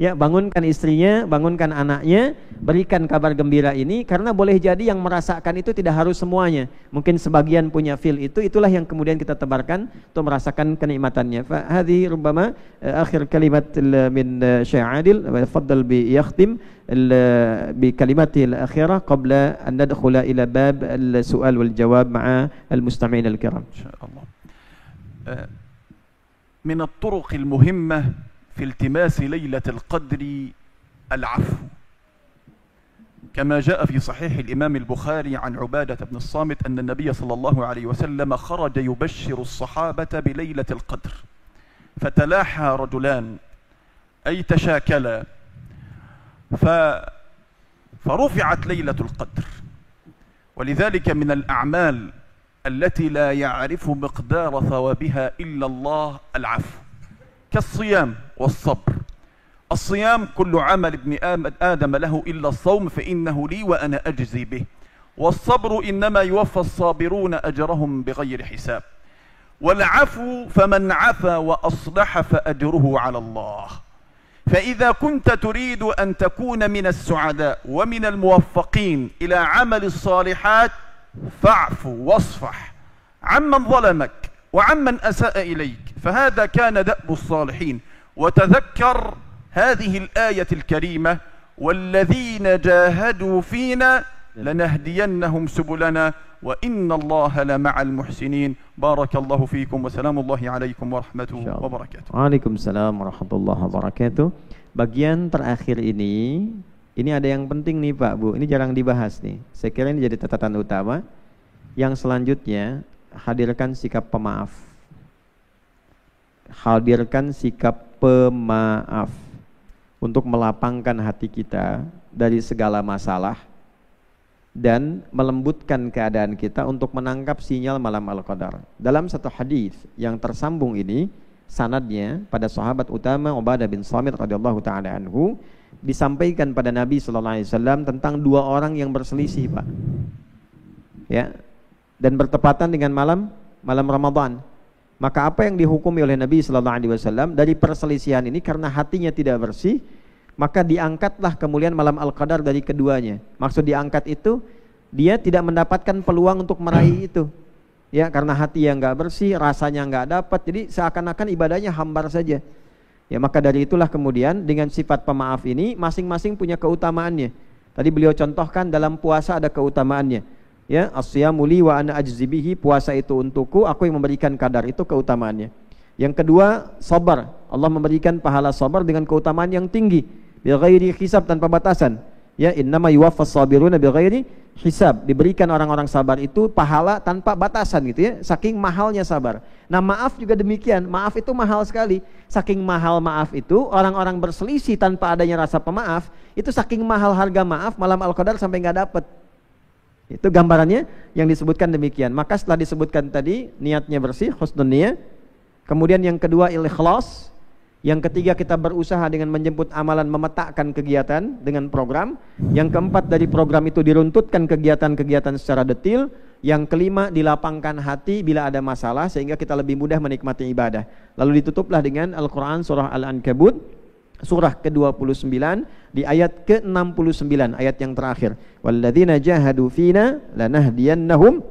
ya, bangunkan istrinya, bangunkan anaknya, berikan kabar gembira ini, karena boleh jadi yang merasakan itu tidak harus semuanya, mungkin sebagian punya feel itu, itulah yang kemudian kita tebarkan untuk merasakan kenikmatannya. Fa hadhi rubbama akhir kalimat min Syekh Adil, faddal bi yakhtim bi kalimatil akhirah qabla an nadkhula ila bab al-su'al wal jawab ma'a al-mustami'in al-kiram. Insyaallah. من الطرق المهمة في التماس ليلة القدر العفو، كما جاء في صحيح الإمام البخاري عن عبادة بن الصامت أن النبي صلى الله عليه وسلم خرج يبشر الصحابة بليلة القدر، فتلاحى رجلان أي تشاكلا، فرفعت ليلة القدر. ولذلك من الأعمال التي لا يعرف مقدار ثوابها إلا الله العفو، كالصيام والصبر. الصيام كل عمل ابن آدم له إلا الصوم فإنه لي وأنا أجزي به، والصبر إنما يوفى الصابرون أجرهم بغير حساب، والعفو فمن عفا وأصلح فأجره على الله. فإذا كنت تريد أن تكون من السعداء ومن الموفقين إلى عمل الصالحات فاعف واصفح عمن ظلمك وعمن أساء إليك، فهذا كان دأب الصالحين. وتذكر هذه الآية الكريمة: والذين جاهدوا فينا لنهدينهم سبلنا وإن الله لمع المحسنين. بارك الله فيكم وسلام الله عليكم ورحمته وبركاته. Waalaikumsalam warahmatullahi wabarakatuh. Bagian terakhir ini ada yang penting nih Pak Bu, ini jarang dibahas nih. Saya kira ini jadi catatan utama. Yang selanjutnya, hadirkan sikap pemaaf. Hadirkan sikap pemaaf untuk melapangkan hati kita dari segala masalah dan melembutkan keadaan kita untuk menangkap sinyal malam Al-Qadar. Dalam satu hadis yang tersambung ini, sanadnya pada sahabat utama Ubadah bin Samit radhiyallahu taala anhu, disampaikan pada Nabi sallallahu alaihi wasallam tentang dua orang yang berselisih, Pak. Ya. Dan bertepatan dengan malam Ramadan. Maka apa yang dihukumi oleh Nabi sallallahu alaihi wasallam dari perselisihan ini, karena hatinya tidak bersih, maka diangkatlah kemuliaan malam Al-Qadar dari keduanya. Maksud diangkat itu, dia tidak mendapatkan peluang untuk meraih itu. Ya, karena hati yang enggak bersih, rasanya enggak dapat, jadi seakan-akan ibadahnya hambar saja. Ya, maka dari itulah kemudian dengan sifat pemaaf ini masing-masing punya keutamaannya. Tadi beliau contohkan dalam puasa ada keutamaannya. Ya, as-siyamu li wa ana ajzi bihi, puasa itu untukku, aku yang memberikan kadar, itu keutamaannya. Yang kedua, sabar. Allah memberikan pahala sabar dengan keutamaan yang tinggi, bighairi hisab, tanpa batasan. Ya, innama yuwaffas sabiruna bighairi hisab, diberikan orang-orang sabar itu pahala tanpa batasan gitu ya, saking mahalnya sabar. Nah, maaf juga demikian, maaf itu mahal sekali. Saking mahal maaf itu, orang-orang berselisih tanpa adanya rasa pemaaf, itu saking mahal harga maaf, malam Al-Qadar sampai nggak dapet. Itu gambarannya yang disebutkan demikian. Maka setelah disebutkan tadi niatnya bersih, husnul niyah. Kemudian yang kedua ikhlas. Yang ketiga kita berusaha dengan menjemput amalan, memetakkan kegiatan dengan program. Yang keempat dari program itu diruntutkan kegiatan-kegiatan secara detail. Yang kelima dilapangkan hati bila ada masalah sehingga kita lebih mudah menikmati ibadah. Lalu ditutuplah dengan Al-Quran surah Al-Ankabut, surah ke-29 di ayat ke-69, ayat yang terakhir. Walladzina jahadu fina lanahdiyannahum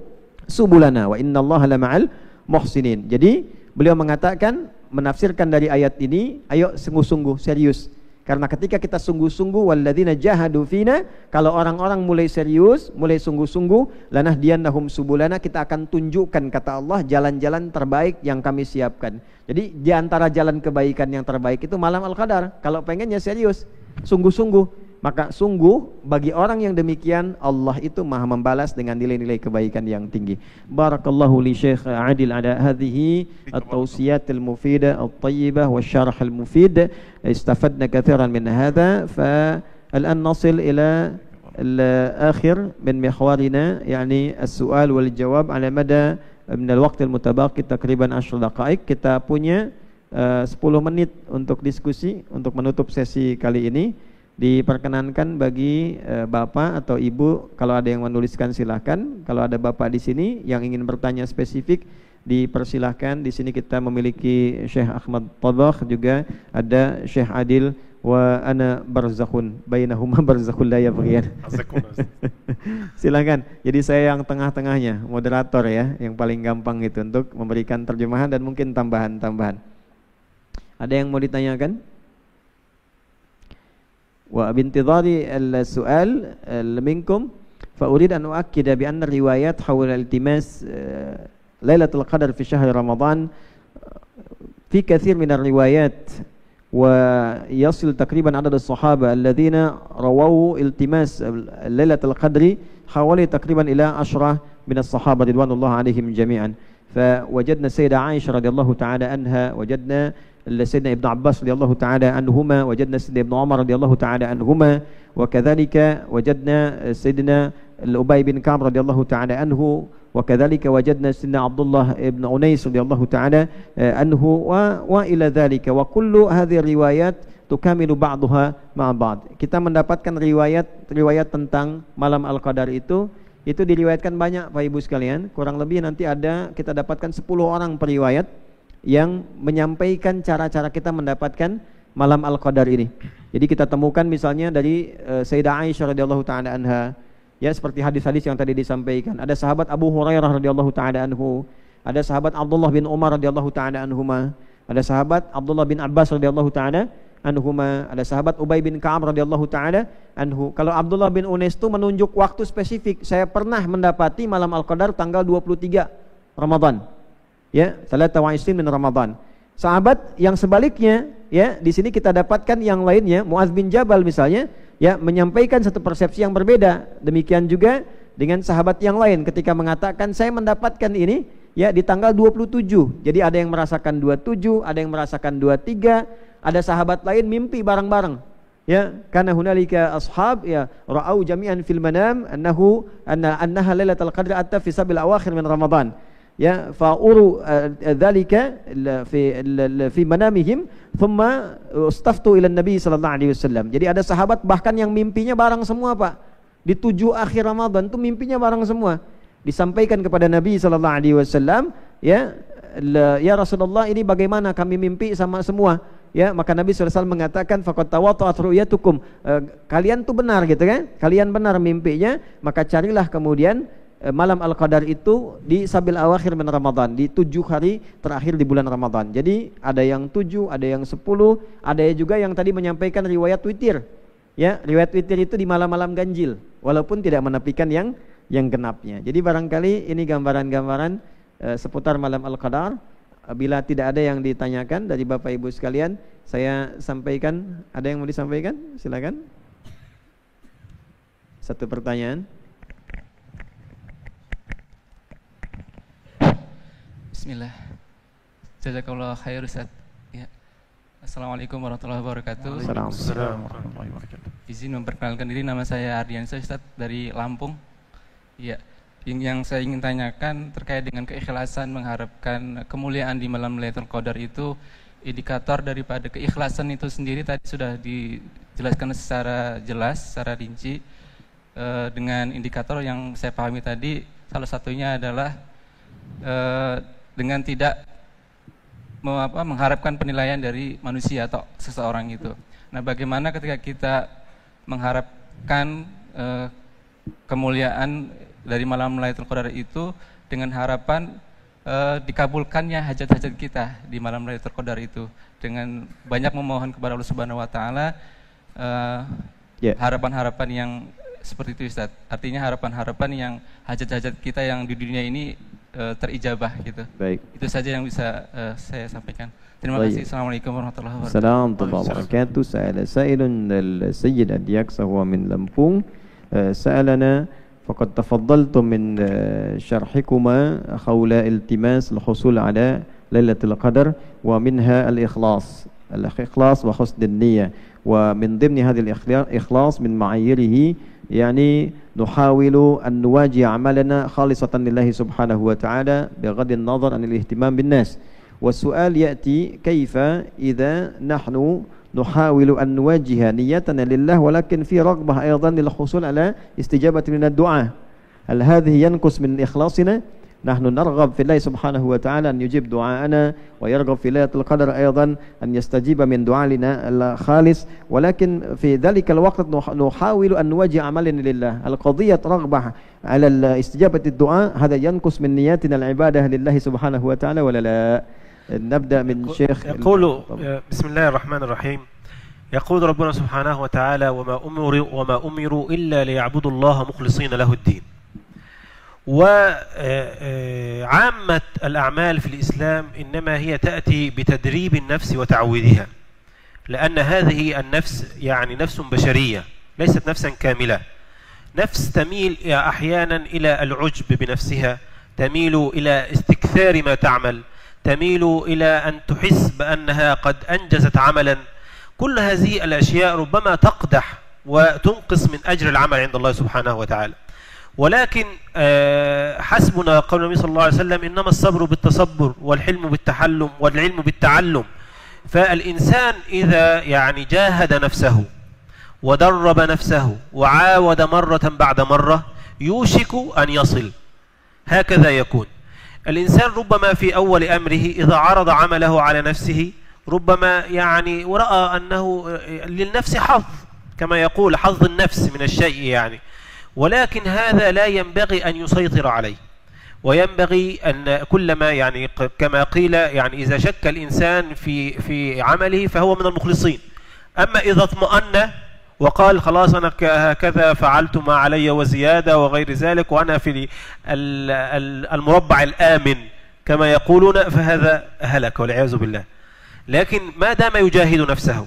subulana wa innallaha lama'al muhsinin. Jadi beliau mengatakan, menafsirkan dari ayat ini, ayo sungguh-sungguh serius. Karena ketika kita sungguh-sungguh, walladzina jahadu fina, kalau orang-orang mulai serius, mulai sungguh-sungguh, lanahdiyannahum subulana, kita akan tunjukkan, kata Allah, jalan-jalan terbaik yang kami siapkan. Jadi di antara jalan kebaikan yang terbaik itu malam Al-Qadar. Kalau pengennya serius, sungguh-sungguh, maka sungguh bagi orang yang demikian Allah itu maha membalas dengan nilai-nilai kebaikan yang tinggi. Barakallahu li Syekh Adil ala hadhihi at-tawsiyat al-mufidah at-tayyibah wa syarh al-mufid. Istafadna kathiran min hadha. Fa al-an nasil ila al-akhir min mihwarina, yani as-su'al wal jawab ala mada min al-waqt al-mutabaqi takriban 10 daqaik. Kita punya 10 menit untuk diskusi untuk menutup sesi kali ini. Diperkenankan bagi bapak atau ibu, kalau ada yang menuliskan silahkan. Kalau ada bapak di sini yang ingin bertanya spesifik, dipersilahkan. Di sini kita memiliki Syekh Ahmad Tabakh, juga ada Syekh Adil, wa ana barzakhun bainahuma barzakhul la yabghiyan. Silakan. Jadi saya yang tengah-tengahnya, moderator ya, yang paling gampang itu untuk memberikan terjemahan dan mungkin tambahan-tambahan. Ada yang mau ditanyakan? وبانتظار السؤال منكم فأريد أن أؤكد بأن الروايات حول التماس ليلة القدر في شهر رمضان في كثير من الروايات، ويصل تقريبا عدد الصحابة الذين رووا التماس ليلة القدر حوالي تقريبا إلى 10 من الصحابة رضوان الله عليهم جميعا. فوجدنا السيدة عائشة رضي الله تعالى عنها، وجدنا سيدنا ابن عباس رضي الله تعالى عنهما، وجدنا سيدنا ابن عمر رضي الله تعالى عنهما، وكذلك وجدنا سيدنا Ubay bin Ka'ab radhiyallahu taala anhu, wa kadzalika wajadna Sayyidina Abdullah ibn Unais radhiyallahu taala anhu wa ila dzalika, wa kullu hadhihi riwayat tukamilu ba'daha ma'a ba'd. Kita mendapatkan riwayat tentang malam Al-Qadar itu diriwayatkan banyak Pak Ibu sekalian. Kurang lebih nanti kita dapatkan 10 orang periwayat yang menyampaikan cara-cara kita mendapatkan malam Al-Qadar ini. Jadi kita temukan misalnya dari Sayyidah Aisyah radhiyallahu taala anha, ya, seperti hadis-hadis yang tadi disampaikan. Ada sahabat Abu Hurairah radhiyallahu taala anhu, ada sahabat Abdullah bin Umar radhiyallahu taala anhuma, ada sahabat Abdullah bin Abbas radhiyallahu taala anhuma, ada sahabat Ubay bin Ka'ab radhiyallahu taala anhu. Kalau Abdullah bin Unais itu menunjuk waktu spesifik. Saya pernah mendapati malam Al-Qadar tanggal 23 Ramadan. Ya, 23 min Ramadan. Sahabat yang sebaliknya, ya, di sini kita dapatkan yang lainnya, Mu'adz bin Jabal misalnya, ya, menyampaikan satu persepsi yang berbeda. Demikian juga dengan sahabat yang lain ketika mengatakan saya mendapatkan ini, ya, di tanggal 27. Jadi ada yang merasakan 27, ada yang merasakan 23, ada sahabat lain mimpi bareng-bareng. Ya, karena hunalika ashab, ya, ra'au jami'an fil manam annaha lailatul qadr atta fi sabil awakhir min Ramadan. Ya, fa'uru dzalika fi manamihim thumma ustaftu ila Nabi sallallahu alaihi wasallam. Jadi ada sahabat bahkan yang mimpinya bareng semua, Pak. Di 7 akhir Ramadan itu mimpinya bareng semua. Disampaikan kepada Nabi sallallahu alaihi wasallam, ya, ya Rasulullah, ini bagaimana kami mimpi sama semua? Ya, maka Nabi SAW mengatakan faqad tawata'at ru'yatukum, kalian tuh benar gitu kan, kalian benar mimpinya, maka carilah kemudian malam Al-Qadar itu di sabil awakhir min Ramadan, di 7 hari terakhir di bulan Ramadan. Jadi ada yang 7, ada yang 10, ada juga yang tadi menyampaikan riwayat witir. Ya, riwayat witir itu di malam-malam ganjil, walaupun tidak menepikan yang genapnya. Jadi barangkali ini gambaran-gambaran seputar malam Al-Qadar. Bila tidak ada yang ditanyakan dari Bapak Ibu sekalian, saya sampaikan. Ada yang mau disampaikan? Silakan. Satu pertanyaan. Bismillah. Jazakallahu khair Ustaz. Ya. Assalamualaikum warahmatullahi wabarakatuh. Assalamualaikum warahmatullahi wabarakatuh. Izin memperkenalkan diri, nama saya Ardiansyah Ustaz dari Lampung. Iya. Yang saya ingin tanyakan terkait dengan keikhlasan mengharapkan kemuliaan di malam Lailatul Qadar itu, indikator daripada keikhlasan itu sendiri tadi sudah dijelaskan secara jelas, secara rinci, dengan indikator yang saya pahami tadi, salah satunya adalah dengan tidak mengharapkan penilaian dari manusia atau seseorang itu. Nah, bagaimana ketika kita mengharapkan kemuliaan dari malam Lailatul Qadar itu dengan harapan dikabulkannya hajat-hajat kita di malam Lailatul Qadar itu, dengan banyak memohon kepada Allah Subhanahu wa taala harapan-harapan yang seperti itu Ustaz. Artinya harapan-harapan yang hajat-hajat kita yang di dunia ini terijabah gitu. Baik. Itu saja yang bisa saya sampaikan. Terima kasih. Assalamualaikum warahmatullahi wabarakatuh. Assalamualaikum warahmatullahi wabarakatuh. Sa'ala sa'ilun al-Sayyid Adiaksa huwa min Lampung. Sa'alana فقد تفضلتم من شرحكما حول التماس الحصول على ليلة القدر ومنها الإخلاص وحسن النية، ومن ضمن هذه الإخلاص من معاييره يعني نحاول أن نواجه عملنا خالصة لله سبحانه وتعالى بغض النظر عن الاهتمام بالناس. والسؤال يأتي كيف إذا نحن نحاول أن نوجه نيتنا لله ولكن في رغبة أيضا للحصول على استجابة من الدعاء، هل هذه ينقص من إخلاصنا؟ نحن نرغب في الله سبحانه وتعالى أن يجيب دعاءنا، ويرغب في ليلة القدر أيضا أن يستجيب من دعائنا الخالص، ولكن في ذلك الوقت نحاول أن نوجه عملنا لله. القضية رغبة على استجابة الدعاء، هذا ينقص من نياتنا العبادة لله سبحانه وتعالى ولا لا؟ نبدأ من شيخ. يقول بسم الله الرحمن الرحيم. يقول ربنا سبحانه وتعالى وما أمروا إلا ليعبدوا الله مخلصين له الدين. وعامة الأعمال في الإسلام إنما هي تأتي بتدريب النفس وتعويدها، لأن هذه النفس يعني نفس بشرية ليست نفسا كاملة، نفس تميل أحيانا إلى العجب بنفسها، تميل إلى استكثار ما تعمل، تميل إلى أن تحس بأنها قد أنجزت عملا. كل هذه الأشياء ربما تقدح وتنقص من أجر العمل عند الله سبحانه وتعالى. ولكن حسبنا قول النبي صلى الله عليه وسلم إنما الصبر بالتصبر والحلم بالتحلم والعلم بالتعلم. فالإنسان إذا يعني جاهد نفسه ودرب نفسه وعاود مرة بعد مرة يوشك أن يصل. هكذا يكون الإنسان. ربما في أول أمره إذا عرض عمله على نفسه ربما يعني ورأى أنه للنفس حظ، كما يقول حظ النفس من الشيء يعني، ولكن هذا لا ينبغي أن يسيطر عليه، وينبغي أن كلما يعني كما قيل يعني إذا شك الإنسان في عمله فهو من المخلصين. أما إذا اطمأن وقال خلاص أنا هكذا فعلت ما علي وزيادة وغير ذلك وأنا في المربع الآمن كما يقولون، فهذا هلك والعياذ بالله. لكن ما دام يجاهد نفسه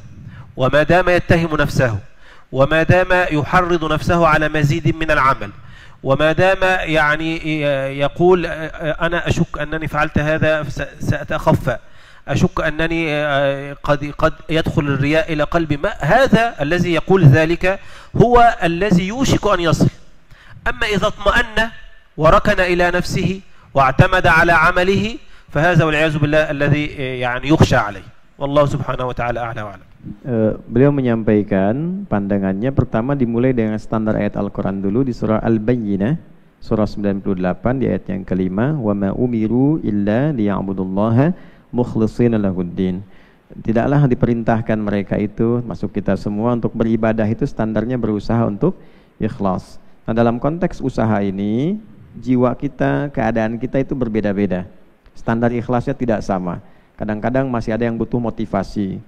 وما دام يتهم نفسه وما دام يحرض نفسه على مزيد من العمل وما دام يعني يقول أنا أشك أنني فعلت هذا سأتخفى، أشك أنني قد يدخل الرياء إلى قلبي، ما هذا الذي يقول ذلك هو الذي يوشك أن يصل. أما إذا اطمأن وركن إلى نفسه واعتمد على عمله فهذا والعياذ بالله الذي يعني يخشى عليه. والله سبحانه وتعالى أعلى وأعلم. Beliau menyampaikan pandangannya, pertama dimulai dengan standar ayat Al-Quran dulu di surah Al-Bayyinah surah 98 di ayat yang kelima, wa ma umiru illa liya'budullaha mukhlishina lahuddin. Tidaklah diperintahkan mereka itu, masuk kita semua, untuk beribadah itu standarnya berusaha untuk ikhlas. Nah, dalam konteks usaha ini jiwa kita, keadaan kita itu berbeda-beda. Standar ikhlasnya tidak sama. Kadang-kadang masih ada yang butuh motivasi.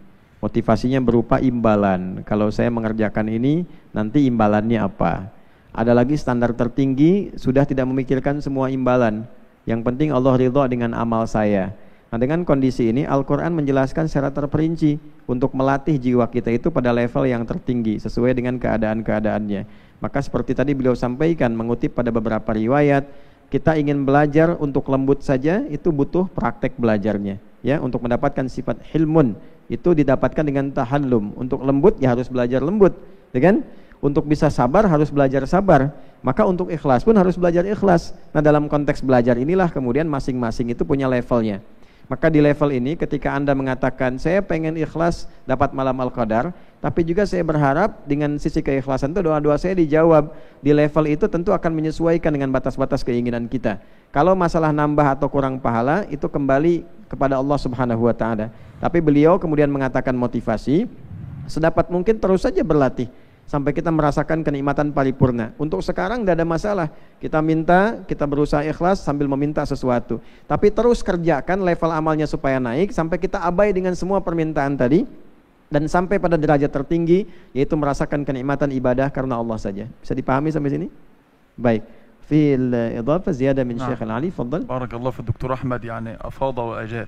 Motivasinya berupa imbalan. Kalau saya mengerjakan ini, nanti imbalannya apa? Ada lagi standar tertinggi, sudah tidak memikirkan semua imbalan. Yang penting Allah ridha dengan amal saya. Nah, dengan kondisi ini Al-Quran menjelaskan secara terperinci untuk melatih jiwa kita itu pada level yang tertinggi sesuai dengan keadaan-keadaannya. Maka seperti tadi beliau sampaikan, mengutip pada beberapa riwayat, kita ingin belajar untuk lembut saja itu butuh praktek belajarnya. Ya, untuk mendapatkan sifat hilmun itu didapatkan dengan tahallum. Untuk lembut ya harus belajar lembut, ya kan? Untuk bisa sabar harus belajar sabar. Maka untuk ikhlas pun harus belajar ikhlas. Nah, dalam konteks belajar inilah kemudian masing-masing itu punya levelnya. Maka di level ini ketika Anda mengatakan saya pengen ikhlas dapat malam Al-Qadar, tapi juga saya berharap dengan sisi keikhlasan itu doa-doa saya dijawab. Di level itu tentu akan menyesuaikan dengan batas-batas keinginan kita. Kalau masalah nambah atau kurang pahala itu kembali kepada Allah Subhanahu wa taala. Tapi beliau kemudian mengatakan motivasi, sedapat mungkin terus saja berlatih sampai kita merasakan kenikmatan paripurna. Untuk sekarang tidak ada masalah. Kita minta, kita berusaha ikhlas sambil meminta sesuatu. Tapi terus kerjakan level amalnya supaya naik sampai kita abai dengan semua permintaan tadi dan sampai pada derajat tertinggi yaitu merasakan kenikmatan ibadah karena Allah saja. Bisa dipahami sampai sini? Baik. في الإضافة زيادة من الشيخ العلي تفضل. بارك الله في الدكتور أحمد، يعني أفاض وأجاب،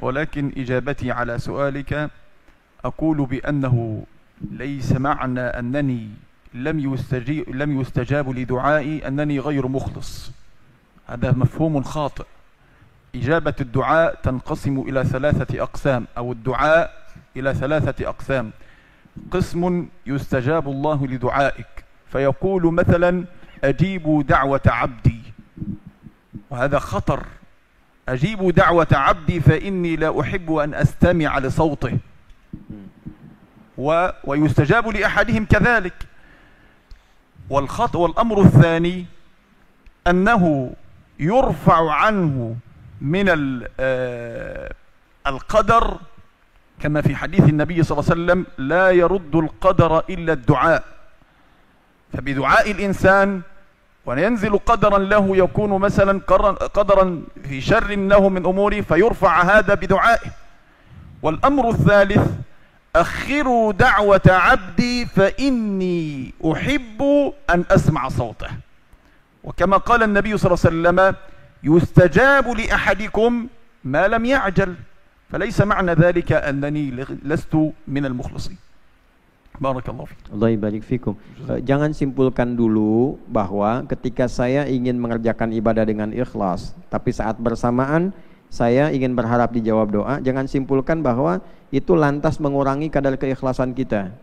ولكن إجابتي على سؤالك أقول بأنه ليس معنى أنني لم يستجاب لدعائي أنني غير مخلص. هذا مفهوم خاطئ. إجابة الدعاء تنقسم إلى ثلاثة أقسام، أو الدعاء إلى ثلاثة أقسام. قسم يستجاب الله لدعائك فيقول مثلا أجيبوا دعوة عبدي، وهذا خطر. أجيبوا دعوة عبدي فإني لا أحب أن أستمع لصوته. ويستجاب لأحدهم كذلك. والأمر الثاني أنه يرفع عنه من القدر كما في حديث النبي صلى الله عليه وسلم لا يرد القدر إلا الدعاء. فبدعاء الإنسان وينزل قدرا له يكون مثلا قدرا في شر له من أموره فيرفع هذا بدعائه. والأمر الثالث أخروا دعوة عبدي فإني أحب أن أسمع صوته. وكما قال النبي صلى الله عليه وسلم يستجاب لأحدكم ما لم يعجل، فليس معنى ذلك أنني لست من المخلصين. Barakallahu fiik. Allah barik fikum. Jangan simpulkan dulu bahwa ketika saya ingin mengerjakan ibadah dengan ikhlas, tapi saat bersamaan saya ingin berharap dijawab doa, jangan simpulkan bahwa itu lantas mengurangi kadar keikhlasan kita.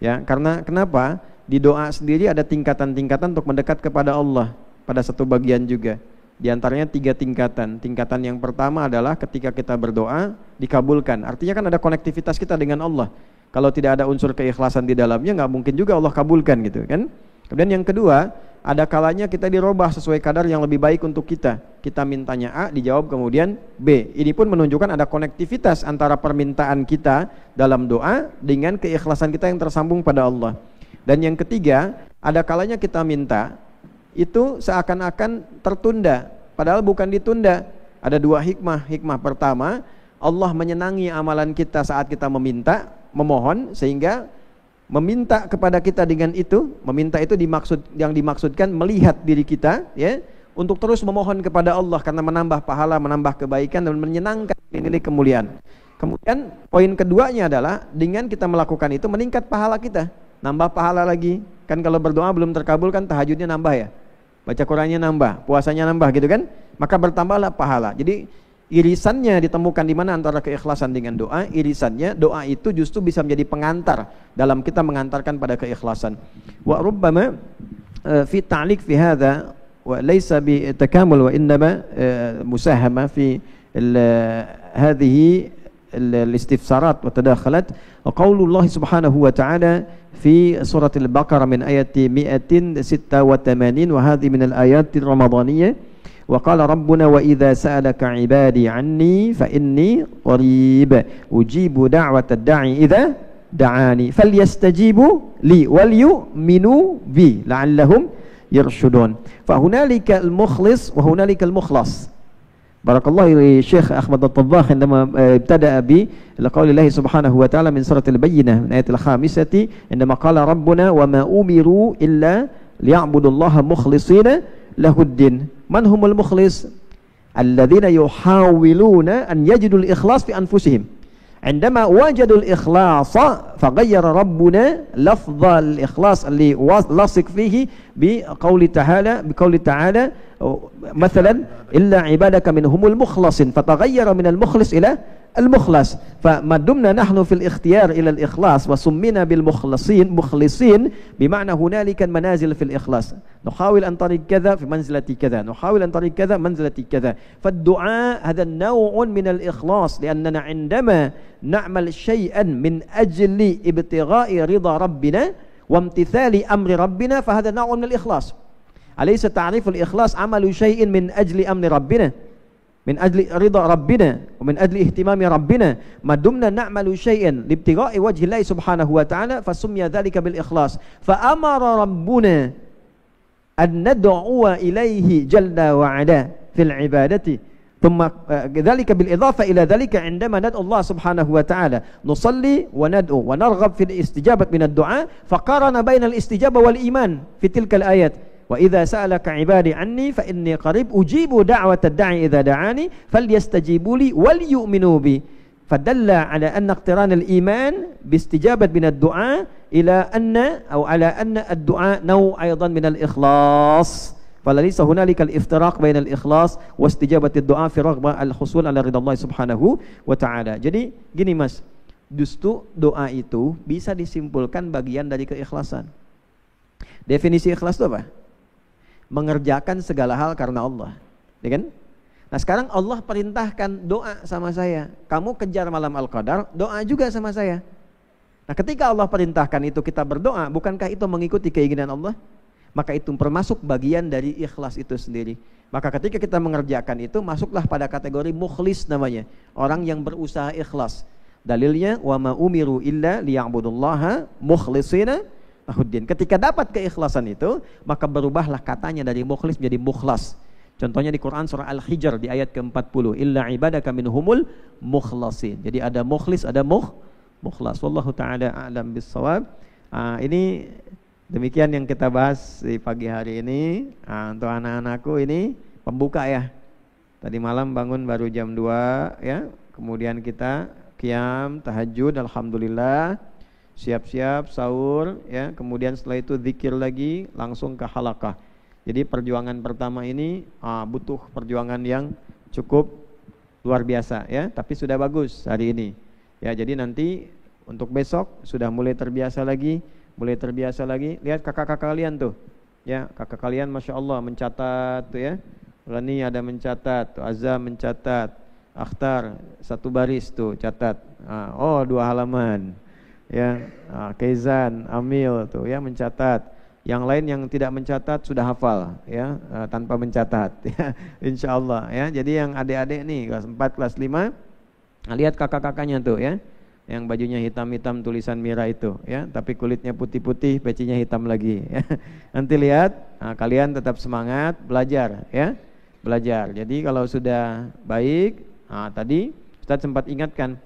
Ya, karena kenapa? di doa sendiri ada tingkatan-tingkatan untuk mendekat kepada Allah pada satu bagian juga. Di antaranya 3 tingkatan. Tingkatan yang pertama adalah ketika kita berdoa dikabulkan. Artinya kan ada konektivitas kita dengan Allah. Kalau tidak ada unsur keikhlasan di dalamnya, nggak mungkin juga Allah kabulkan gitu kan. Kemudian yang kedua, ada kalanya kita dirubah sesuai kadar yang lebih baik untuk kita. Kita mintanya A, dijawab kemudian B. Ini pun menunjukkan ada konektivitas antara permintaan kita dalam doa dengan keikhlasan kita yang tersambung pada Allah. Dan yang ketiga, ada kalanya kita minta itu seakan-akan tertunda, padahal bukan ditunda. Ada 2 hikmah. Hikmah pertama, Allah menyenangi amalan kita saat kita memohon, sehingga meminta kepada kita dengan itu, meminta itu yang dimaksudkan melihat diri kita ya, untuk terus memohon kepada Allah karena menambah pahala, menambah kebaikan dan menyenangkan nilai kemuliaan. Kemudian poin keduanya adalah dengan kita melakukan itu meningkat pahala kita, nambah pahala lagi. Kan kalau berdoa belum terkabul kan tahajudnya nambah ya, baca Qurannya nambah, puasanya nambah gitu kan, maka bertambahlah pahala. Jadi irisannya ditemukan di mana antara keikhlasan dengan doa. Irisannya doa itu justru bisa menjadi pengantar dalam kita mengantarkan pada keikhlasan. Wa rubbama fi ta'liq fi hadha wa laysa bi takamul wa innama musahama fi hadhihi al-istifsarat wa tadakhalat wa qaulullah subhanahu wa ta'ala في سورة البقرة من آية 186 وهذه من الآيات الرمضانية وقال ربنا وإذا سألك عبادي عني فإني قريب أجيب دعوة الداعي إذا دعاني فليستجيبوا لي وليؤمنوا بي لعلهم يرشدون فهنالك المخلص وهنالك المخلص. Barakallahu li Syekh Ahmad At-Tabbagh عندما ابتدأ بقول الله سبحانه وتعالى من سورة البينة من آية الخامسة عندما قال ربنا وما أمروا إلا ليعبدوا الله مخلصين له الدين. من هم المخلص؟ الذين يحاولون أن يجدوا الإخلاص في أنفسهم. عندما وجدوا الإخلاص فغير ربنا لفظ الإخلاص اللي لصق فيه بقول تعالى مثلا إلا عبادك منهم المخلصين فتغير من المخلص إلى المخلص. فما دمنا نحن في الاختيار إلى الإخلاص وسمينا بالمخلصين مخلصين بمعنى هنالك منازل في الإخلاص. نحاول أن نطريق كذا في منزلة كذا، نحاول أن نطريق كذا منزلة كذا. فالدعاء هذا نوع من الإخلاص لأننا عندما نعمل شيئا من أجل ابتغاء رضا ربنا وامتثال أمر ربنا فهذا نوع من الإخلاص. أليس تعريف الإخلاص عمل شيء من أجل أمر ربنا من أجل رضا ربنا ومن أجل اهتمام ربنا. ما دمنا نعمل شيئا لابتغاء وجه الله سبحانه وتعالى فسمي ذلك بالإخلاص. فأمر ربنا أن ندعو إليه جل وعلا في العبادة. ثم ذلك بالإضافة إلى ذلك عندما ندعو الله سبحانه وتعالى نصلي وندعو ونرغب في الاستجابة من الدعاء فقارن بين الاستجابة والإيمان في تلك الآيات. وإذا سألك عبادي عني فإني قريب أجيب دعوة الداعي إذا دعاني فليستجيبوا لي وليؤمنوا بي. فدل على أن اقتران الإيمان باستجابة من الدعاء إلى أن أو على أن الدعاء نوع أيضا من الإخلاص. فليس هنالك الافتراق بين الإخلاص واستجابة الدعاء في رغبة الحصول على رضا الله سبحانه وتعالى. Jadi gini Mas, justru doa itu bisa disimpulkan bagian dari keikhlasan. Definisi ikhlas itu apa? Mengerjakan segala hal karena Allah, ya kan? Nah sekarang Allah perintahkan doa sama saya, kamu kejar malam Al-Qadar, doa juga sama saya. Nah ketika Allah perintahkan itu kita berdoa, bukankah itu mengikuti keinginan Allah? Maka itu termasuk bagian dari ikhlas itu sendiri. Maka ketika kita mengerjakan itu, masuklah pada kategori mukhlis namanya, orang yang berusaha ikhlas. Dalilnya wa ma umiru illa liya'budullaha mukhlishina lahuddin. Ketika dapat keikhlasan itu, maka berubahlah katanya dari mukhlis menjadi mukhlas. Contohnya di Quran surah Al-Hijr di ayat ke-40, illa ibadaka minhumul mukhlasin. Jadi ada mukhlis, ada mukhlas. Wallahu taala a'lam bissawab. Ini demikian yang kita bahas di pagi hari ini. Untuk anak-anakku ini pembuka ya. Tadi malam bangun baru jam 2 ya. Kemudian kita qiyam, tahajud, alhamdulillah. Siap-siap sahur ya, kemudian setelah itu zikir lagi, langsung ke halaqah. Jadi perjuangan pertama ini butuh perjuangan yang cukup luar biasa ya, tapi sudah bagus hari ini ya. Jadi nanti untuk besok sudah mulai terbiasa lagi mulai terbiasa lagi. Lihat kakak-kakak kalian tuh, ya kakak kalian masya Allah mencatat tuh ya. Rani ada mencatat, tuh Azam mencatat, Akhtar satu baris tuh catat. Oh 2 halaman, ya. Keizan, Amil tuh ya mencatat. Yang lain yang tidak mencatat sudah hafal ya, tanpa mencatat ya, insyaallah ya. Jadi yang adik-adik nih kelas 4, kelas 5, lihat kakak-kakaknya tuh ya, yang bajunya hitam-hitam tulisan merah itu ya, tapi kulitnya putih-putih, pecinya hitam lagi ya. Nanti lihat, kalian tetap semangat belajar ya, belajar. Jadi kalau sudah baik, tadi Ustaz sempat ingatkan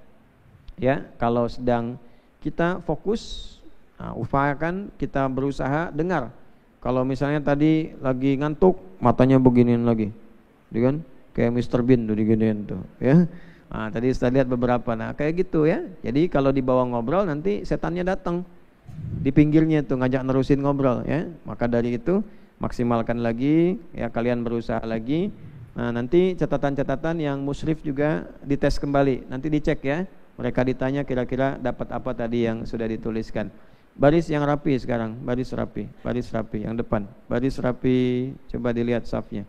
ya, kalau sedang kita fokus, upayakan kita berusaha dengar. Kalau misalnya tadi lagi ngantuk, matanya beginian lagi, kan? Kayak Mr. Bean tuh diginiin tuh, ya. Tadi Ustaz lihat beberapa, kayak gitu ya. Jadi kalau dibawa ngobrol nanti setannya datang di pinggirnya tuh ngajak nerusin ngobrol, ya. Maka dari itu maksimalkan lagi, ya kalian berusaha lagi. Nanti catatan-catatan yang musyrif juga dites kembali, nanti dicek ya. Mereka ditanya kira-kira dapat apa tadi yang sudah dituliskan. Baris yang rapi sekarang, baris rapi yang depan, baris rapi, coba dilihat safnya,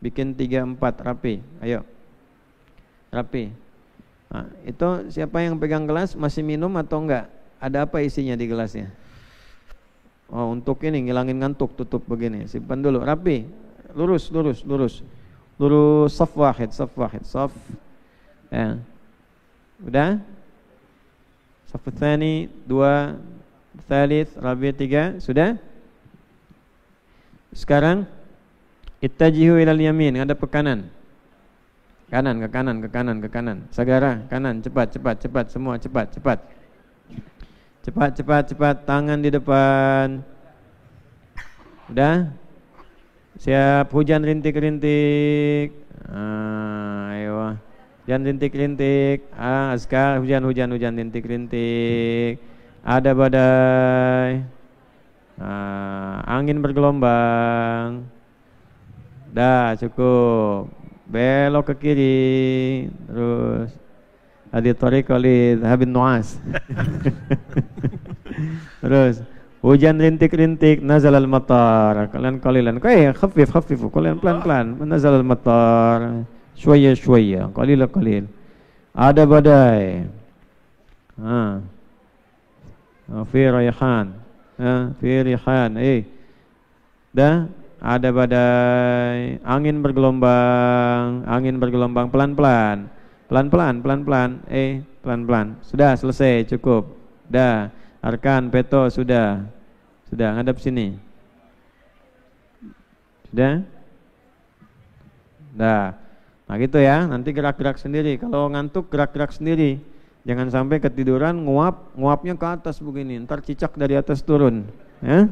bikin 3-4 rapi, ayo, rapi. Itu siapa yang pegang gelas, masih minum atau enggak? Ada apa isinya di gelasnya? Oh, untuk ini ngilangin ngantuk, tutup begini, simpan dulu, rapi, lurus, saf wahid, ya, udah, saf tsani, 2, Tsalits, Rabi' 3, sudah? Sekarang ittajihu ilal yamin, ada ke kanan. Ke kanan. Sagara, kanan, cepat, semua cepat. Cepat, tangan di depan. Udah? Siap, hujan rintik-rintik. Ayo. Hujan rintik-rintik. Azkar, hujan rintik-rintik. Ada badai, angin bergelombang. Dah cukup. Belok ke kiri, terus hadi tariq li habin nuas. Terus hujan rintik-rintik, nazal al-matar. Kalian khafif, kalian pelan-pelan. Nazal al-matar, shwaya, qalil. Ada badai. Fi rihan, dah ada badai, angin bergelombang, pelan-pelan, pelan-pelan, sudah selesai, cukup, dah, arkan, peto, sudah, ngadap sini, sudah, dah, nah gitu ya, nanti gerak-gerak sendiri, kalau ngantuk gerak-gerak sendiri. Jangan sampai ketiduran nguapnya ke atas begini, ntar cicak dari atas turun. Ya?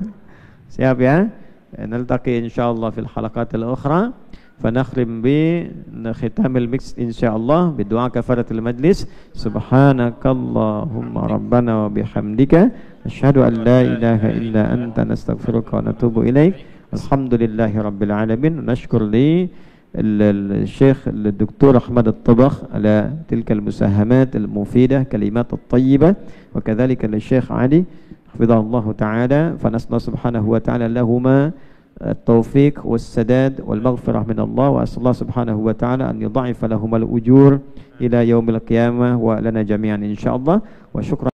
Siap ya? Naltaqi insyaallah fil halaqatil ukhra. Fanakhrim bi khitamil mix insyaallah bidu'a kafaratil majlis. Subhanakallahumma rabbana wa bihamdika asyhadu an la ilaha illa anta nastaghfiruka wa natubu ilaik. Alhamdulillahi rabbil alamin. Nashkur li الشيخ الدكتور أحمد الطبخ على تلك المساهمات المفيدة كلمات الطيبة وكذلك للشيخ علي حفظه الله تعالى فنسأل سبحانه وتعالى لهما التوفيق والسداد والمغفرة من الله وأسأل الله سبحانه وتعالى أن يضاعف لهما الأجور إلى يوم القيامة ولنا جميعا إن شاء الله وشكرا